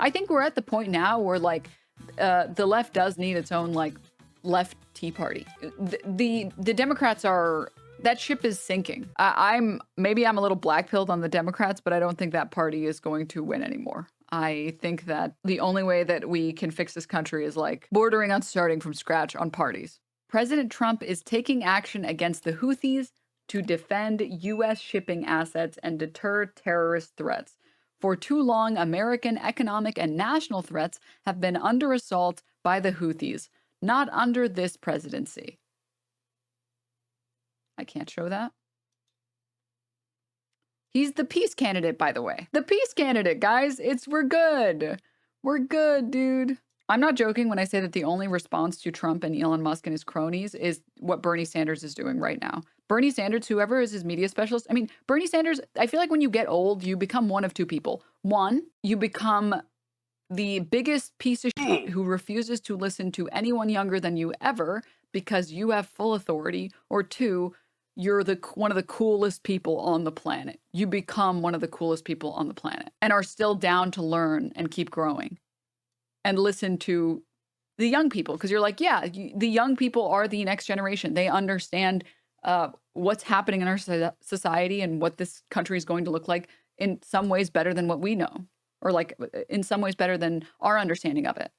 I think we're at the point now where like the left does need its own like left Tea Party. The Democrats are, that ship is sinking. Maybe I'm a little black-pilled on the Democrats, but I don't think that party is going to win anymore. I think that the only way that we can fix this country is like bordering on starting from scratch on parties. President Trump is taking action against the Houthis to defend U.S. shipping assets and deter terrorist threats. For too long, American economic and national threats have been under assault by the Houthis, not under this presidency. I can't show that. He's the peace candidate, by the way. The peace candidate, guys. We're good. We're good, dude. I'm not joking when I say that the only response to Trump and Elon Musk and his cronies is what Bernie Sanders is doing right now. Bernie Sanders, whoever is his media specialist, I mean, Bernie Sanders, I feel like when you get old, you become one of two people. One, you become the biggest piece of shit who refuses to listen to anyone younger than you ever because you have full authority. Or two, you're one of the coolest people on the planet. You become one of the coolest people on the planet and are still down to learn and keep growing and listen to the young people. Because you're like, yeah, the young people are the next generation. They understand what's happening in our society and what this country is going to look like in some ways better than what we know, or like in some ways better than our understanding of it.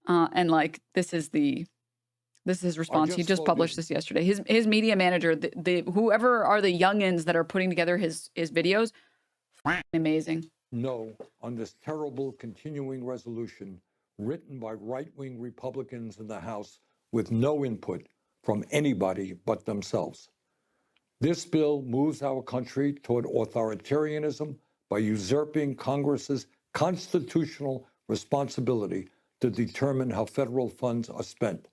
And like, this is his response. He just published this yesterday. His media manager, whoever are the youngins that are putting together his videos, amazing. No on this terrible continuing resolution written by right-wing Republicans in the House with no input from anybody but themselves. This bill moves our country toward authoritarianism by usurping Congress's constitutional responsibility to determine how federal funds are spent,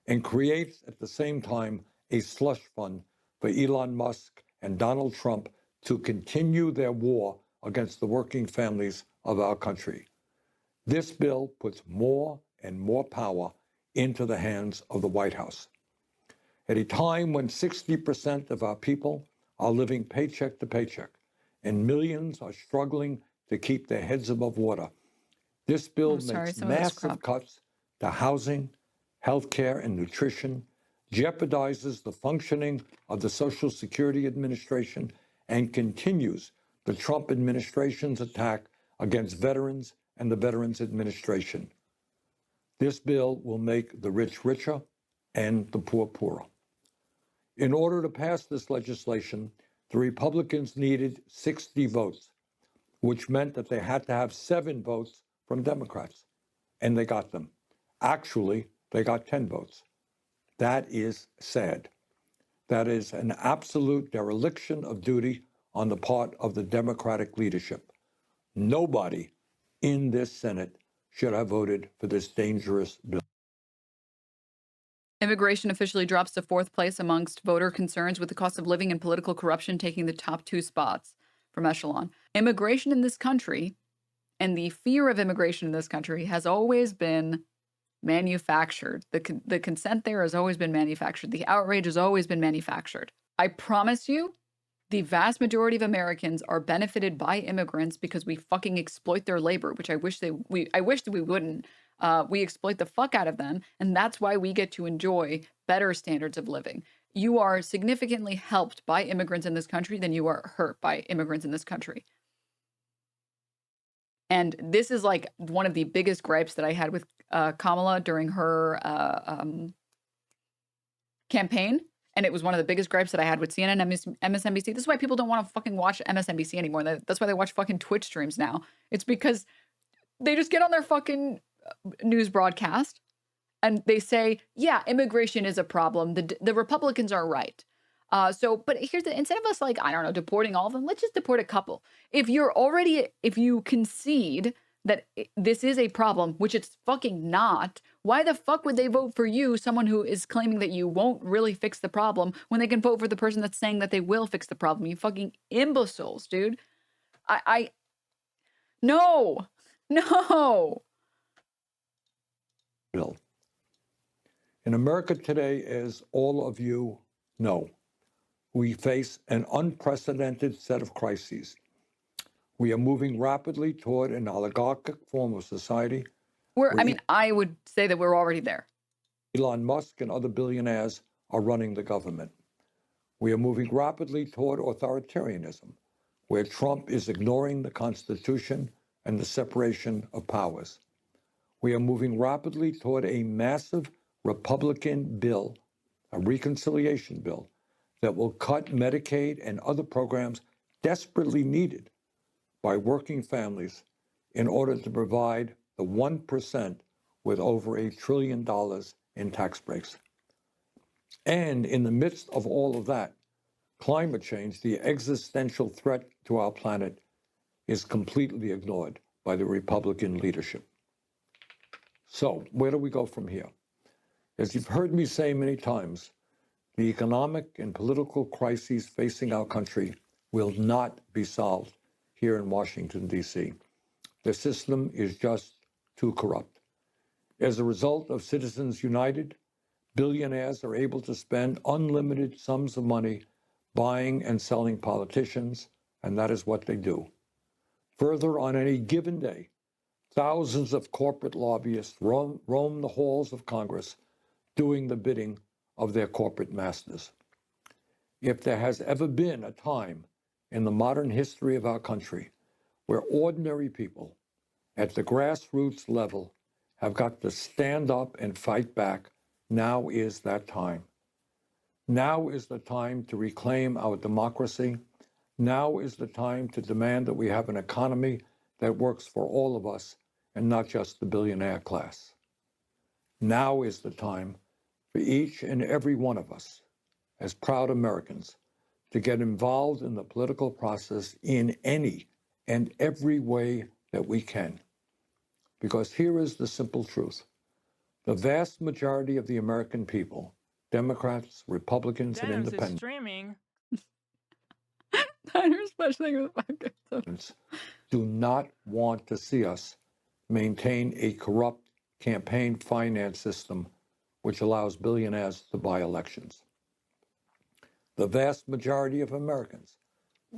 and creates at the same time a slush fund for Elon Musk and Donald Trump to continue their war against the working families of our country. This bill puts more and more power into the hands of the White House. At a time when 60% of our people are living paycheck to paycheck and millions are struggling to keep their heads above water, this bill makes massive cuts to housing, healthcare, and nutrition, jeopardizes the functioning of the Social Security Administration, and continues the Trump administration's attack against veterans and the Veterans Administration. This bill will make the rich richer and the poor poorer. In order to pass this legislation, the Republicans needed 60 votes, which meant that they had to have 7 votes from Democrats, and they got them. Actually, they got 10 votes. That is sad. That is an absolute dereliction of duty on the part of the Democratic leadership. Nobody in this Senate should have voted for this dangerous bill. Immigration officially drops to 4th place amongst voter concerns, with the cost of living and political corruption taking the top 2 spots from Echelon. Immigration in this country and the fear of immigration in this country has always been manufactured. The consent there has always been manufactured. The outrage has always been manufactured. I promise you, the vast majority of Americans are benefited by immigrants because we fucking exploit their labor, which I wish that we wouldn't. We exploit the fuck out of them, and that's why we get to enjoy better standards of living. You are significantly helped by immigrants in this country than you are hurt by immigrants in this country. And this is like one of the biggest gripes that I had with Kamala during her campaign. And it was one of the biggest gripes that I had with CNN, MSNBC. This is why people don't want to fucking watch MSNBC anymore. That's why they watch fucking Twitch streams now. It's because they just get on their fucking news broadcast and they say, yeah, immigration is a problem. The Republicans are right. But here's instead of us like, I don't know, deporting all of them, let's just deport a couple. If you concede that this is a problem, which it's fucking not, why the fuck would they vote for you, someone who is claiming that you won't really fix the problem, when they can vote for the person that's saying that they will fix the problem? You fucking imbeciles, dude. No. Bill. In America today, as all of you know, we face an unprecedented set of crises. We are moving rapidly toward an oligarchic form of society I where mean, I would say that we're already there. Elon Musk and other billionaires are running the government. We are moving rapidly toward authoritarianism, where Trump is ignoring the Constitution and the separation of powers. We are moving rapidly toward a massive Republican bill, a reconciliation bill, that will cut Medicaid and other programs desperately needed by working families in order to provide the 1% with over $1 trillion in tax breaks. And in the midst of all of that, climate change, the existential threat to our planet, is completely ignored by the Republican leadership. So, where do we go from here? As you've heard me say many times, the economic and political crises facing our country will not be solved here in Washington, D.C. The system is just too corrupt. As a result of Citizens United, billionaires are able to spend unlimited sums of money buying and selling politicians, and that is what they do. Further, on any given day, thousands of corporate lobbyists roam the halls of Congress doing the bidding of their corporate masters. If there has ever been a time in the modern history of our country where ordinary people at the grassroots level have got to stand up and fight back, now is that time. Now is the time to reclaim our democracy. Now is the time to demand that we have an economy that works for all of us and not just the billionaire class. Now is the time for each and every one of us, as proud Americans, to get involved in the political process in any and every way that we can. Because here is the simple truth. The vast majority of the American people, Democrats, Republicans, and Denims is independents, streaming. do not want to see us maintain a corrupt campaign finance system which allows billionaires to buy elections. The vast majority of Americans.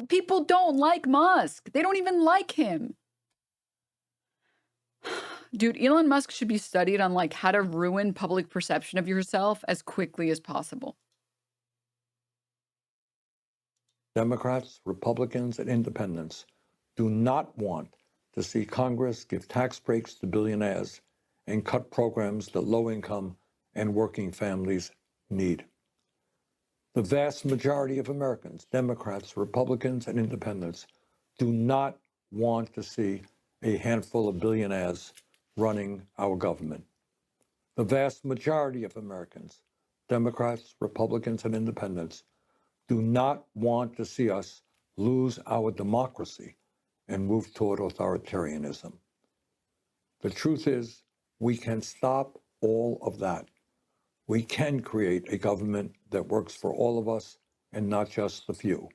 People don't like Musk. They don't even like him. Dude, Elon Musk should be studied on like how to ruin public perception of yourself as quickly as possible. Democrats, Republicans, and independents do not want to see Congress give tax breaks to billionaires and cut programs that low-income and working families need. The vast majority of Americans, Democrats, Republicans, and independents, do not want to see a handful of billionaires running our government. The vast majority of Americans, Democrats, Republicans, and independents, do not want to see us lose our democracy and move toward authoritarianism. The truth is, we can stop all of that. We can create a government that works for all of us and not just the few.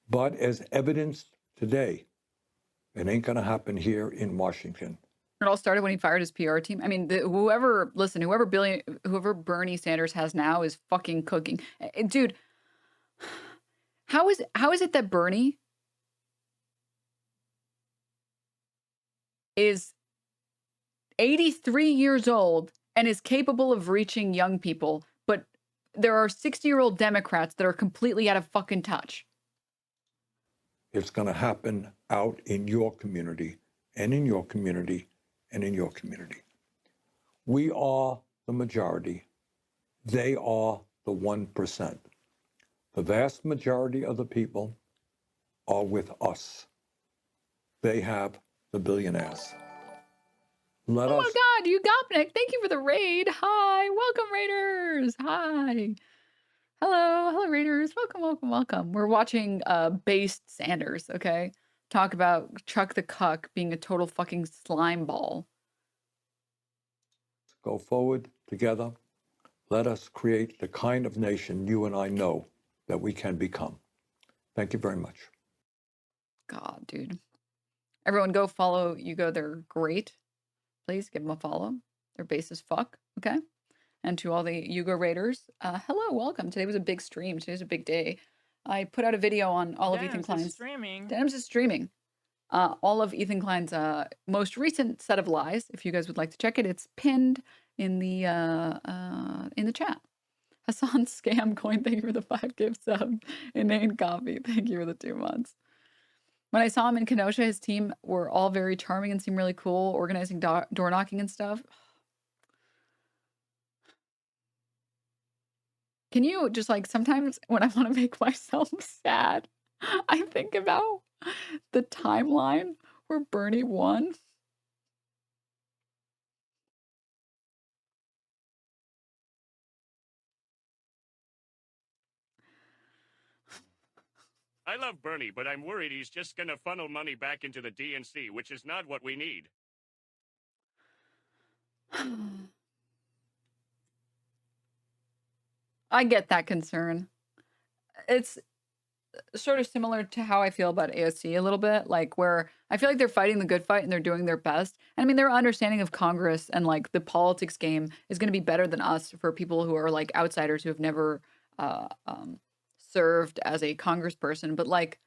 But as evidenced today, it ain't going to happen here in Washington. It all started when he fired his PR team. I mean, whoever Bernie Sanders has now is fucking cooking. Dude, how is it that Bernie is 83 years old and is capable of reaching young people, but there are 60-year-old Democrats that are completely out of fucking touch? It's going to happen out in your community and in your community and in your community. We are the majority. They are the 1%. The vast majority of the people are with us. They have the billionaires. Oh my God, you Gopnik, thank you for the raid. Hi, welcome Raiders. Hi. Hello, Raiders. Welcome. We're watching Based Sanders, okay? Talk about Chuck the Cuck being a total fucking slime ball. Go forward together. Let us create the kind of nation you and I know that we can become. Thank you very much. God, dude. Everyone go follow Hugo. They're great. Please give them a follow. They're base as fuck, okay? And to all the Hugo Raiders, hello, welcome. Today was a big stream. Today's a big day. I put out a video on all of Ethan Denims Klein's. is streaming. Denims is streaming. all of Ethan Klein's most recent set of lies. If you guys would like to check it, it's pinned in the chat. Hassan Scam Coin, thank you for the 5 gift sub. Inane Coffee, thank you for the 2 months. When I saw him in Kenosha, his team were all very charming and seemed really cool, organizing door knocking and stuff. Can you just, like, sometimes when I want to make myself sad, I think about the timeline where Bernie won. I love Bernie, but I'm worried he's just gonna funnel money back into the DNC, which is not what we need. I get that concern. It's sort of similar to how I feel about AOC a little bit, like, where I feel like they're fighting the good fight and they're doing their best. And I mean, their understanding of Congress and, like, the politics game is gonna be better than us for people who are, like, outsiders who have never, served as a congressperson, but, like,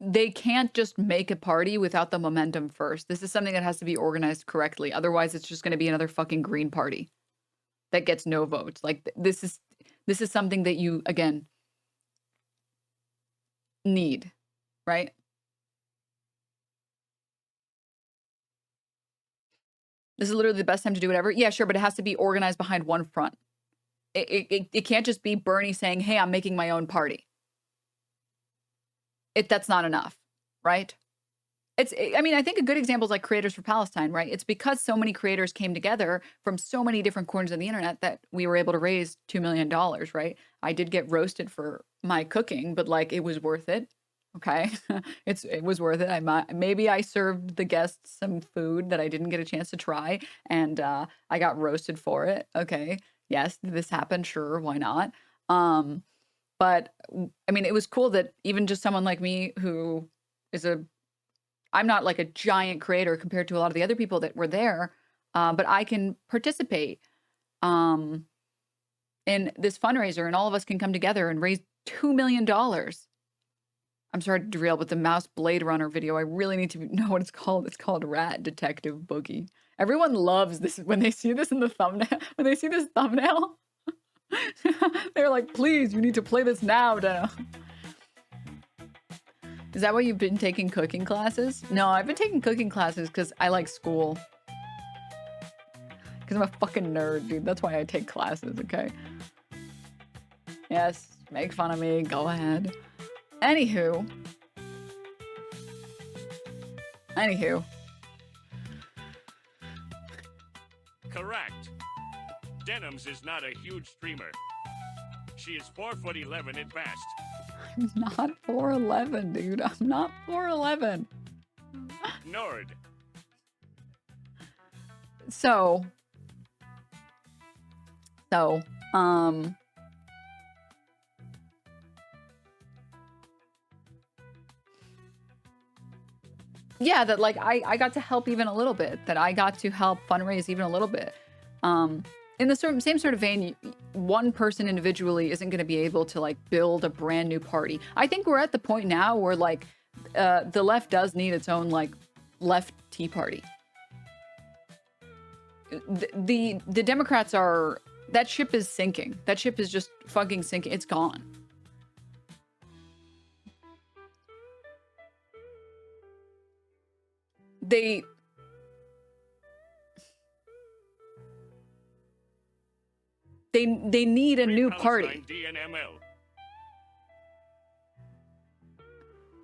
they can't just make a party without the momentum first. This is something that has to be organized correctly. Otherwise, it's just gonna be another fucking Green Party that gets no votes. Like, this is something that you, again, need, right? This is literally the best time to do whatever. Yeah, sure, but it has to be organized behind one front. It can't just be Bernie saying, "Hey, I'm making my own party." That's not enough, right? I mean, I think a good example is like Creators for Palestine, right? It's because so many creators came together from so many different corners of the internet that we were able to raise $2 million, right? I did get roasted for my cooking, but, like, it was worth it. Okay. It was worth it. Maybe I served the guests some food that I didn't get a chance to try, and I got roasted for it. Okay. Yes, this happened. Sure, why not? But I mean, it was cool that even just someone like me who is I'm not like a giant creator compared to a lot of the other people that were there, but I can participate in this fundraiser, and all of us can come together and raise $2 million. I'm sorry to derail, but the Mouse Blade Runner video, I really need to know what it's called. It's called Rat Detective Boogie. Everyone loves this when they see this in the thumbnail. When they see this thumbnail, they're like, please, you need to play this now. Is that why you've been taking cooking classes? No, I've been taking cooking classes because I like school. Because I'm a fucking nerd, dude. That's why I take classes, okay? Yes, make fun of me. Go ahead. Anywho. Correct. Denims is not a huge streamer. She is 4'11" at best. I'm not 4'11", dude. I'm not 4'11". Nord. So, yeah, that, like, I got to help even a little bit, that I got to help fundraise even a little bit. In the same sort of vein, one person individually isn't going to be able to, like, build a brand new party. I think we're at the point now where, like, the left does need its own, like, left Tea Party. The Democrats are, that ship is sinking. That ship is just fucking sinking. It's gone. They need a new party.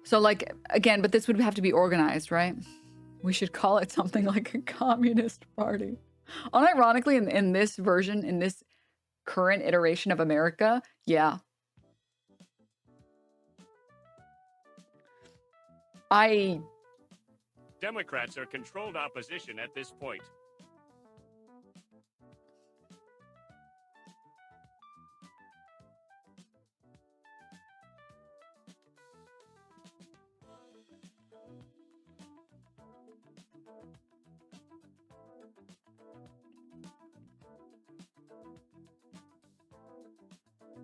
So, like, again, but this would have to be organized, right? We should call it something like a communist party. Unironically, in this version, in this current iteration of America, yeah. Democrats are controlled opposition at this point.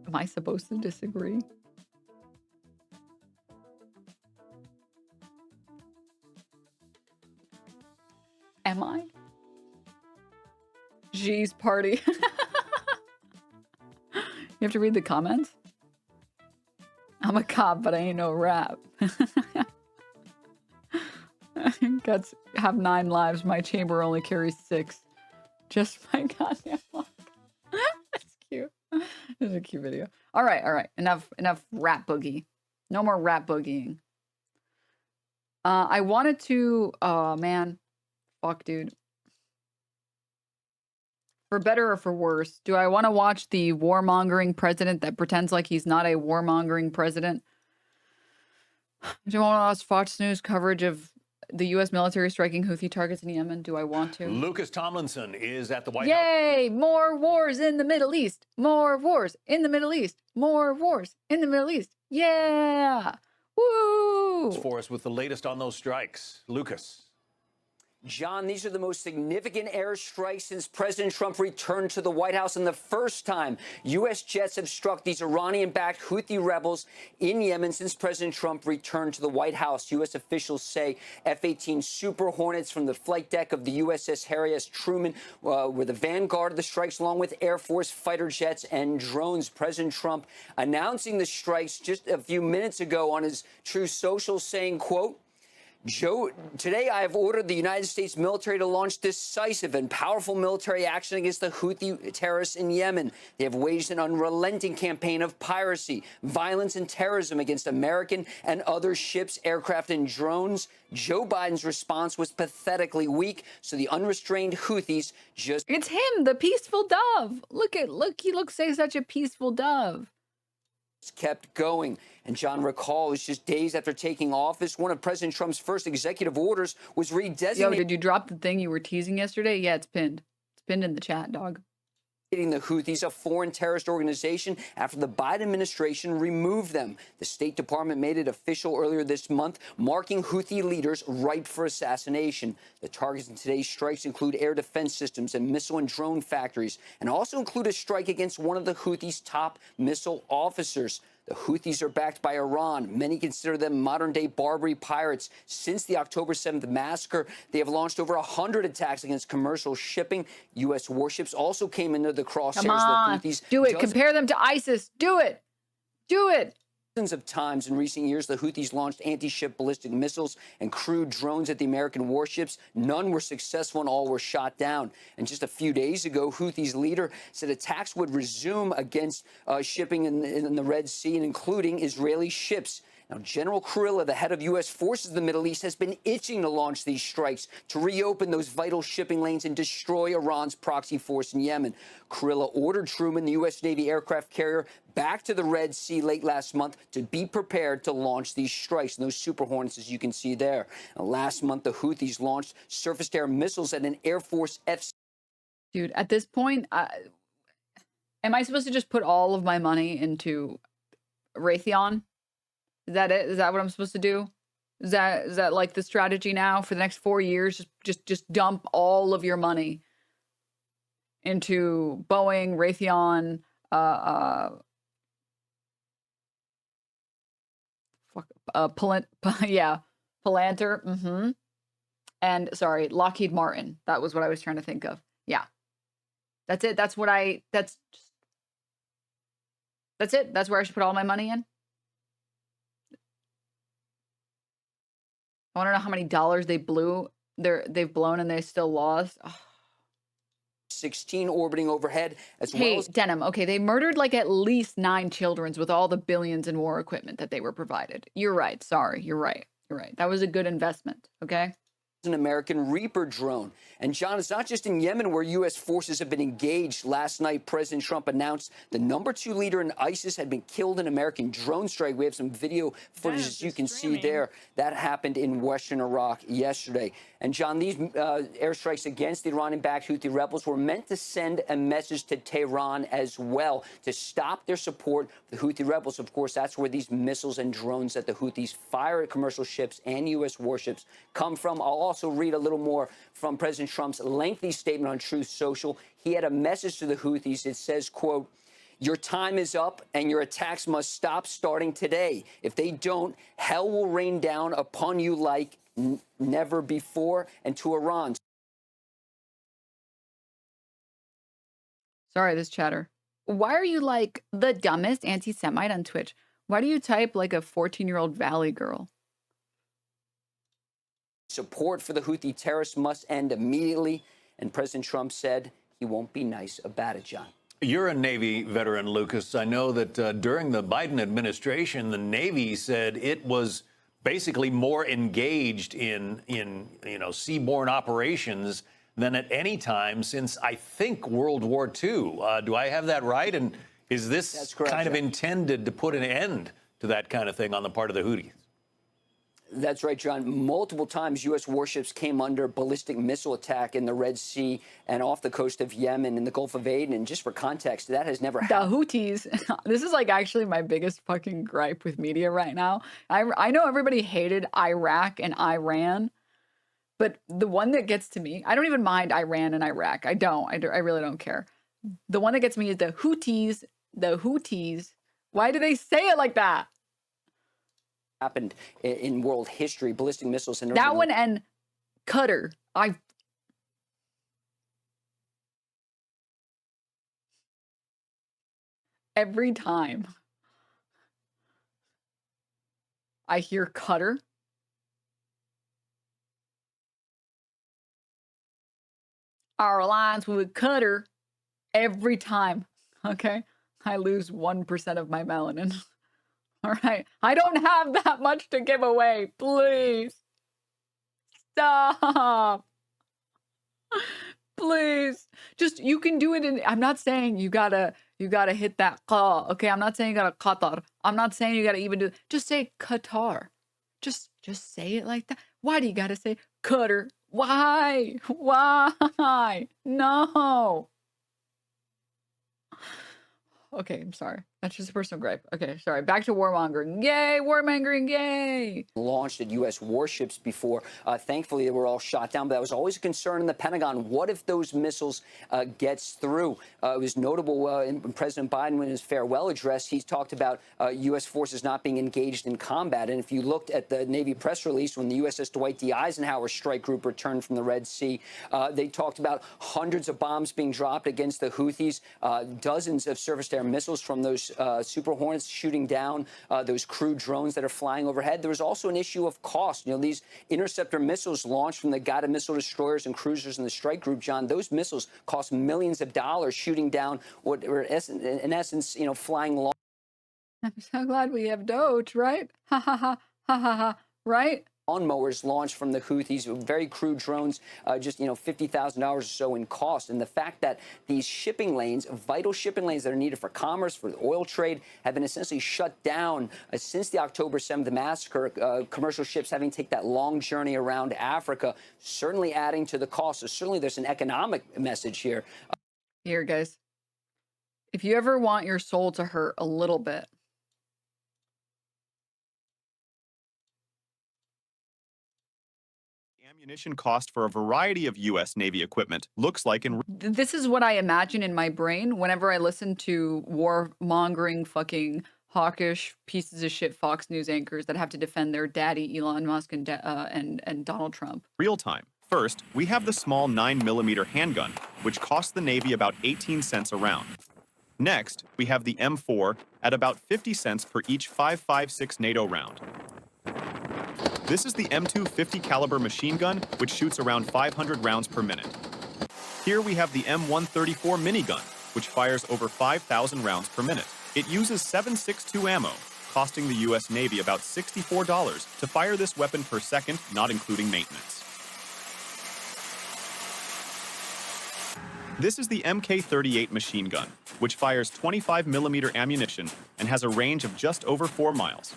Am I supposed to disagree? Am I? G's party. You have to read the comments? I'm a cop, but I ain't no rap. Guts have 9 lives. My chamber only carries 6. Just my goddamn luck. That's cute. This is a cute video. All right. Enough rap boogie. No more rap boogieing. I wanted to. Oh man, fuck, dude. For better or for worse, do I want to watch the warmongering president that pretends like he's not a warmongering president? Do I want to watch Fox News coverage of the U.S. military striking Houthi targets in Yemen? Do I want to? Lucas Tomlinson is at the White House. Yay! More wars in the Middle East. More wars in the Middle East. More wars in the Middle East. Yeah! Woo! For us with the latest on those strikes. Lucas. John, these are the most significant airstrikes since President Trump returned to the White House, and the first time U.S. jets have struck these Iranian-backed Houthi rebels in Yemen since President Trump returned to the White House. U.S. officials say F-18 Super Hornets from the flight deck of the USS Harry S. Truman were the vanguard of the strikes, along with Air Force fighter jets and drones. President Trump announcing the strikes just a few minutes ago on his Truth Social, saying, quote, today I have ordered the United States military to launch decisive and powerful military action against the Houthi terrorists in Yemen. They have waged an unrelenting campaign of piracy, violence, and terrorism against American and other ships, aircraft, and drones. Joe Biden's response was pathetically weak, so the unrestrained Houthis just... It's him, the peaceful dove. Look, he looks like such a peaceful dove. Kept going. And John, recall, it's just days after taking office, one of President Trump's first executive orders was redesignating... Yo, did you drop the thing you were teasing yesterday? Yeah, it's pinned. It's pinned in the chat, dog. The Houthis, a foreign terrorist organization, after the Biden administration removed them. The State Department made it official earlier this month, marking Houthi leaders ripe for assassination. The targets in today's strikes include air defense systems and missile and drone factories, and also include a strike against one of the Houthis' top missile officers. The Houthis are backed by Iran. Many consider them modern-day Barbary pirates. Since the October 7th massacre, they have launched over 100 attacks against commercial shipping. U.S. warships also came into the crosshairs. Come on, of the Houthis. do it. Compare them to ISIS. Do it. Do it. Dozens of times in recent years, the Houthis launched anti-ship ballistic missiles and crewed drones at the American warships. None were successful and all were shot down. And just a few days ago, Houthis leader said attacks would resume against shipping in the Red Sea, and including Israeli ships. Now, General Karl, the head of U.S. forces in the Middle East, has been itching to launch these strikes to reopen those vital shipping lanes and destroy Iran's proxy force in Yemen. Karl ordered Truman, the U.S. Navy aircraft carrier, back to the Red Sea late last month to be prepared to launch these strikes. And those Super Hornets, as you can see there. Now, last month, the Houthis launched surface-to-air missiles at an Air Force F. Dude, at this point, am I supposed to just put all of my money into Raytheon? Is that it? Is that what I'm supposed to do? Is that like the strategy now for the next 4 years? Just dump all of your money into Boeing, Raytheon, Palantir, and sorry, Lockheed Martin. That was what I was trying to think of. Yeah, that's it. That's it. That's where I should put all my money in. I want to know how many dollars they've blown and they still lost. Oh. 16 orbiting overhead as well as... Denim, okay, they murdered like at least 9 children with all the billions in war equipment that they were provided. You're right. Sorry. You're right. That was a good investment, okay? An American Reaper drone. And John, it's not just in Yemen where U.S. forces have been engaged. Last night, President Trump announced the #2 leader in ISIS had been killed in an American drone strike. We have some video footage, as you can see there. That happened in western Iraq yesterday. And John, these airstrikes against the Iranian-backed Houthi rebels were meant to send a message to Tehran as well, to stop their support for the Houthi rebels. Of course, that's where these missiles and drones that the Houthis fire at commercial ships and U.S. warships come from. I'll also read a little more from President Trump's lengthy statement on Truth Social. He had a message to the Houthis. It says, quote, Your time is up, and your attacks must stop starting today. If they don't, hell will rain down upon you like never before, and to Iran. Sorry, this chatter. Why are you like the dumbest anti-Semite on Twitch? Why do you type like a 14-year-old Valley girl? Support for the Houthi terrorists must end immediately, and President Trump said he won't be nice about it, John. You're a Navy veteran, Lucas. I know that during the Biden administration, the Navy said it was basically more engaged in seaborne operations than at any time since, I think, World War II. Do I have that right? And is this kind of intended to put an end to that kind of thing on the part of the Houthis? That's right, John. Multiple times, U.S. warships came under ballistic missile attack in the Red Sea and off the coast of Yemen in the Gulf of Aden. And just for context, that has never happened. The Houthis. This is like actually my biggest fucking gripe with media right now. I know everybody hated Iraq and Iran, but the one that gets to me, I don't even mind Iran and Iraq. I really don't care. The one that gets me is the Houthis. The Houthis. Why do they say it like that? Happened in world history, ballistic missiles. And that one and Qatar. Every time I hear Qatar, our alliance with Qatar, every time, okay, I lose 1% of my melanin. All right. I don't have that much to give away. Please. Stop. Please. Just, you can do it in, I'm not saying you gotta hit that qa. Okay. I'm not saying you gotta Qatar. I'm not saying you gotta even do, just say Qatar. Just say it like that. Why do you gotta say Qatar? Why? Why? No. Okay, I'm sorry. That's just a personal gripe. Okay, sorry. Back to warmongering. Yay, warmongering, yay! Launched at U.S. warships before. Thankfully, they were all shot down, but that was always a concern in the Pentagon. What if those missiles gets through? It was notable in President Biden, in his farewell address, he talked about U.S. forces not being engaged in combat. And if you looked at the Navy press release when the USS Dwight D. Eisenhower strike group returned from the Red Sea, they talked about hundreds of bombs being dropped against the Houthis, dozens of surface-to-air missiles from those Super Hornets shooting down those crew drones that are flying overhead. There was also an issue of cost. You know, these interceptor missiles launched from the guided missile destroyers and cruisers in the strike group, John, those missiles cost millions of dollars shooting down what were, in essence, you know, flying long. I'm so glad we have Doge, right? Ha ha ha ha ha ha, right? Lawnmowers launched from the Houthis, very crude drones, just, $50,000 or so in cost. And the fact that these shipping lanes, vital shipping lanes that are needed for commerce, for the oil trade, have been essentially shut down since the October 7th massacre, commercial ships having to take that long journey around Africa, certainly adding to the cost. So certainly there's an economic message here. Here, guys. If you ever want your soul to hurt a little bit, ammunition cost for a variety of U.S. Navy equipment looks like in... This is what I imagine in my brain whenever I listen to warmongering, fucking hawkish pieces of shit Fox News anchors that have to defend their daddy, Elon Musk, and Donald Trump. Real time. First, we have the small 9mm handgun, which costs the Navy about 18 cents a round. Next, we have the M4 at about 50 cents per each 5.56 NATO round. This is the M2 50 caliber machine gun, which shoots around 500 rounds per minute. Here we have the M134 minigun, which fires over 5,000 rounds per minute. It uses 7.62 ammo, costing the U.S. Navy about $64 to fire this weapon per second, not including maintenance. This is the Mk38 machine gun, which fires 25mm ammunition and has a range of just over 4 miles.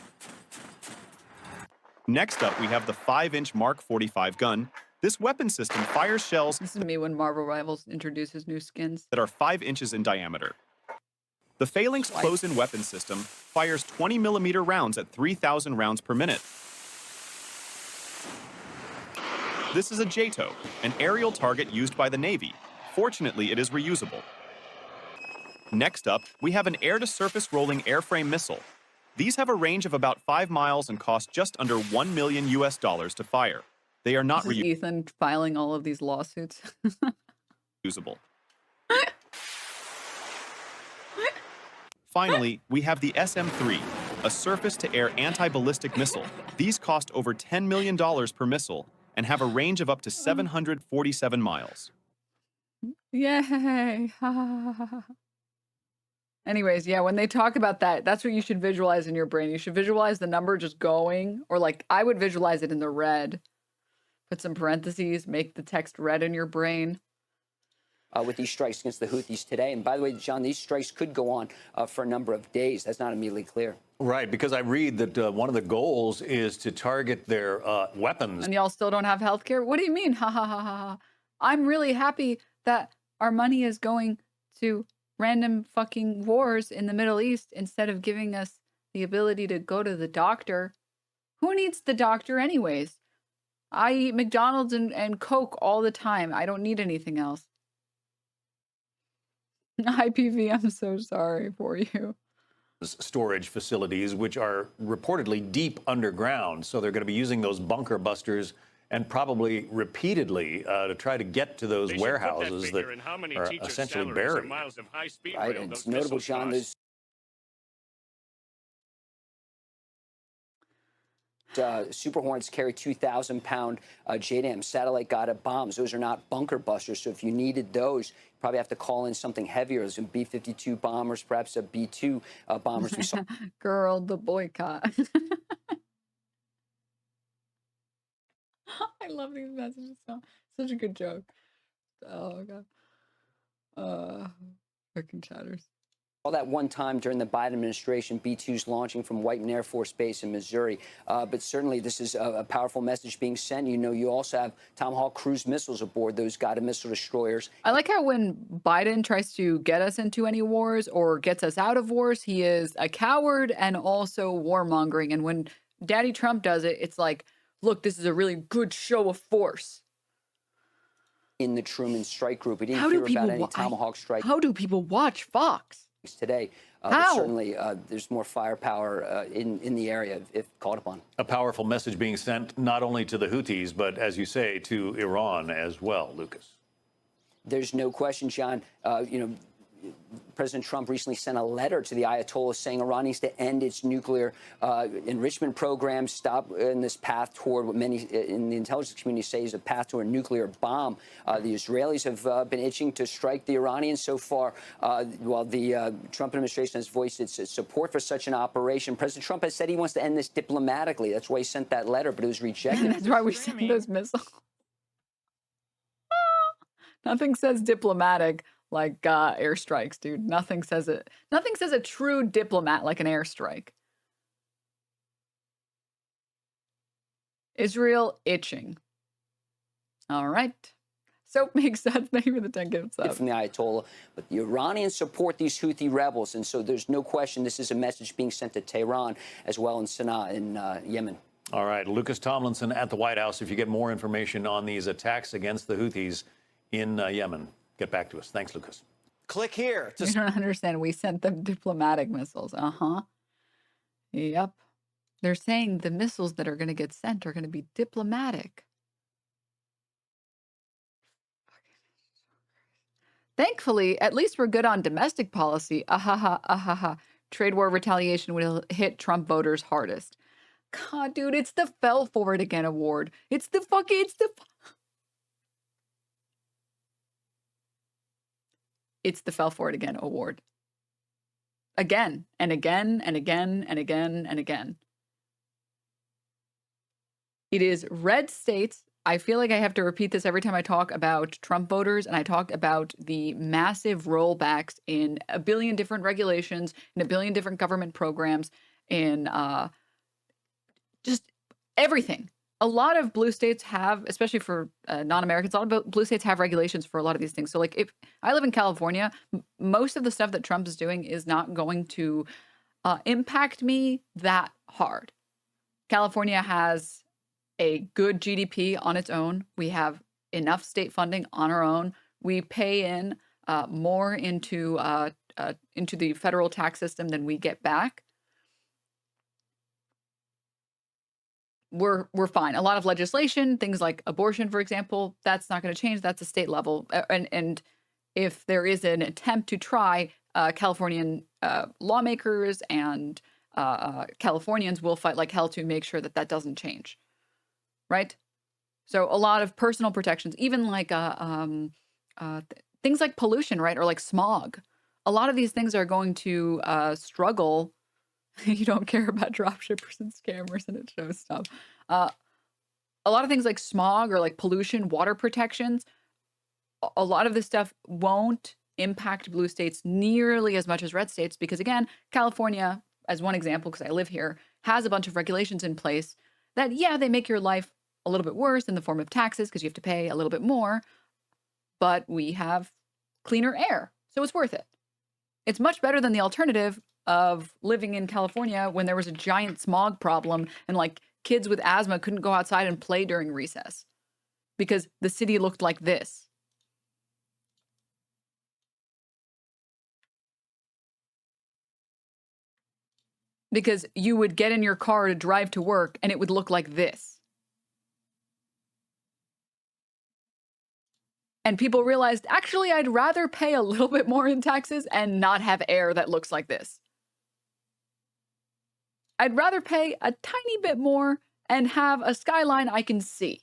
Next up, we have the 5-inch Mark 45 gun. This weapon system fires shells... This is me when Marvel Rivals introduces new skins. ...that are 5 inches in diameter. The Phalanx close-in weapon system fires 20mm rounds at 3,000 rounds per minute. This is a JATO, an aerial target used by the Navy. Fortunately, it is reusable. Next up, we have an air-to-surface rolling airframe missile. These have a range of about 5 miles and cost just under $1 million to fire. They are not This is Ethan filing all of these lawsuits. reusable. Finally, we have the SM-3, a surface-to-air anti-ballistic missile. These cost over $10 million per missile and have a range of up to 747 miles. Yay. Anyways, yeah, when they talk about that, that's what you should visualize in your brain. You should visualize the number just going, or like I would visualize it in the red. Put some parentheses, make the text red in your brain. With these strikes against the Houthis today. And by the way, John, these strikes could go on for a number of days. That's not immediately clear. Right, because I read that one of the goals is to target their weapons. And y'all still don't have health care? What do you mean? Ha ha ha ha ha. I'm really happy that our money is going to random fucking wars in the Middle East instead of giving us the ability to go to the doctor. Who needs the doctor anyways? I eat McDonald's and Coke all the time. I don't need anything else. IPV, I'm so sorry for you. Storage facilities, which are reportedly deep underground. So they're going to be using those bunker busters and probably repeatedly to try to get to those warehouses that are essentially buried. Right, and it's notable, John, there's Super Hornets carry 2,000-pound JDAM satellite-guided bombs. Those are not bunker busters, so if you needed those, you probably have to call in something heavier, some B-52 bombers, perhaps a B-2 bombers. We saw Girl, the boycott. I love these messages. Such a good joke. Oh, God. Freaking chatters. all that one time during the Biden administration, B-2s launching from Whiteman Air Force Base in Missouri. But certainly this is a powerful message being sent. You know, you also have Tomahawk cruise missiles aboard those guided missile destroyers. I like how when Biden tries to get us into any wars or gets us out of wars, he is a coward and also warmongering. And when Daddy Trump does it, it's like, look, this is a really good show of force. In the Truman Strike Group, we didn't hear about any Tomahawk strikes. How do people watch Fox? Today, but certainly there's more firepower in the area if called upon. A powerful message being sent not only to the Houthis, but as you say, to Iran as well, Lucas. There's no question, John. You know, President Trump recently sent a letter to the Ayatollah saying Iran needs to end its nuclear enrichment program, stop in this path toward what many in the intelligence community say is a path to a nuclear bomb. The Israelis have been itching to strike the Iranians so far. While the Trump administration has voiced its support for such an operation, President Trump has said he wants to end this diplomatically. That's why he sent that letter, but it was rejected. That's why we sent those missiles. Nothing says diplomatic like airstrikes, dude. Nothing says it. Nothing says a true diplomat like an airstrike. Israel itching. All right. Soap makes sense. Thank you for the 10 gifts up. From the Ayatollah, but the Iranians support these Houthi rebels, and so there's no question this is a message being sent to Tehran as well in Sana'a in Yemen. All right, Lucas Tomlinson at the White House. If you get more information on these attacks against the Houthis in Yemen, get back to us. Thanks, Lucas. Click here. You don't understand. We sent them diplomatic missiles. Yep. They're saying the missiles that are going to get sent are going to be diplomatic. Thankfully, at least we're good on domestic policy. Trade war retaliation will hit Trump voters hardest. God, dude, it's the Fell For It Again award. It's the Fell For It Again award. Again and again and again and again and again. It is red states. I feel like I have to repeat this every time I talk about Trump voters, and I talk about the massive rollbacks in a billion different regulations, in a billion different government programs, in just everything. A lot of blue states have, especially for non-Americans, a lot of blue states have regulations for a lot of these things. So like if I live in California, most of the stuff that Trump is doing is not going to impact me that hard. California has a good GDP on its own. We have enough state funding on our own. We pay in more into into the federal tax system than we get back, we're fine. A lot of legislation, things like abortion, for example, that's not going to change. That's a state level. And if there is an attempt to try, Californian lawmakers and Californians will fight like hell to make sure that that doesn't change, right? So a lot of personal protections, even like things like pollution, right? Or like smog. A lot of these things are going to struggle. You don't care about dropshippers and scammers and it shows stuff. A lot of things like smog or like pollution, water protections, a lot of this stuff won't impact blue states nearly as much as red states because, again, California, as one example, because I live here, has a bunch of regulations in place that, yeah, they make your life a little bit worse in the form of taxes because you have to pay a little bit more, but we have cleaner air, so it's worth it. It's much better than the alternative of living in California when there was a giant smog problem and like kids with asthma couldn't go outside and play during recess because the city looked like this. Because you would get in your car to drive to work and it would look like this. And people realized, actually, I'd rather pay a little bit more in taxes and not have air that looks like this. I'd rather pay a tiny bit more and have a skyline I can see.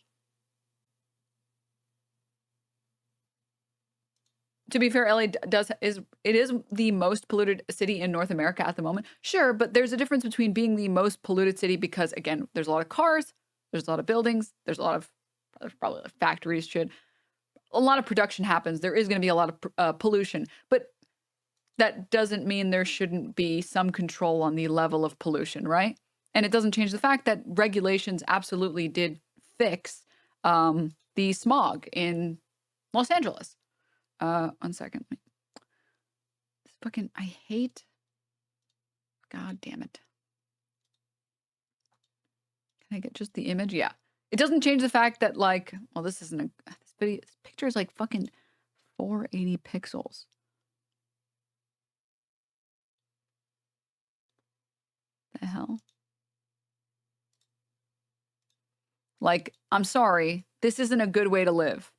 To be fair, LA is the most polluted city in North America at the moment. Sure, but there's a difference between being the most polluted city because, again, there's a lot of cars, there's a lot of buildings, there's a lot of probably like factories, shit. A lot of production happens. There is going to be a lot of pollution, but that doesn't mean there shouldn't be some control on the level of pollution, right? And it doesn't change the fact that regulations absolutely did fix the smog in Los Angeles. 1 second. This fucking, I hate. God damn it. Can I get just the image? Yeah. It doesn't change the fact that, like, well, this isn't a. This picture is like fucking 480 pixels. The hell? Like, I'm sorry. This isn't a good way to live.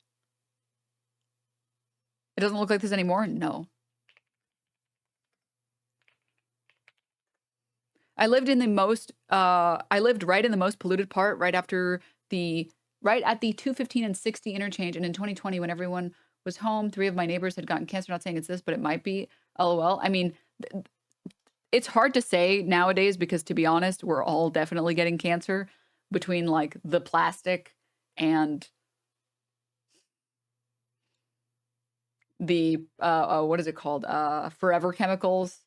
It doesn't look like this anymore? No. I lived right in the most polluted part, right at the 215 and 60 interchange. And in 2020, when everyone was home, 3 of my neighbors had gotten cancer. Not saying it's this, but it might be. LOL. I mean, it's hard to say nowadays because, to be honest, we're all definitely getting cancer between like the plastic and the what is it called? Forever chemicals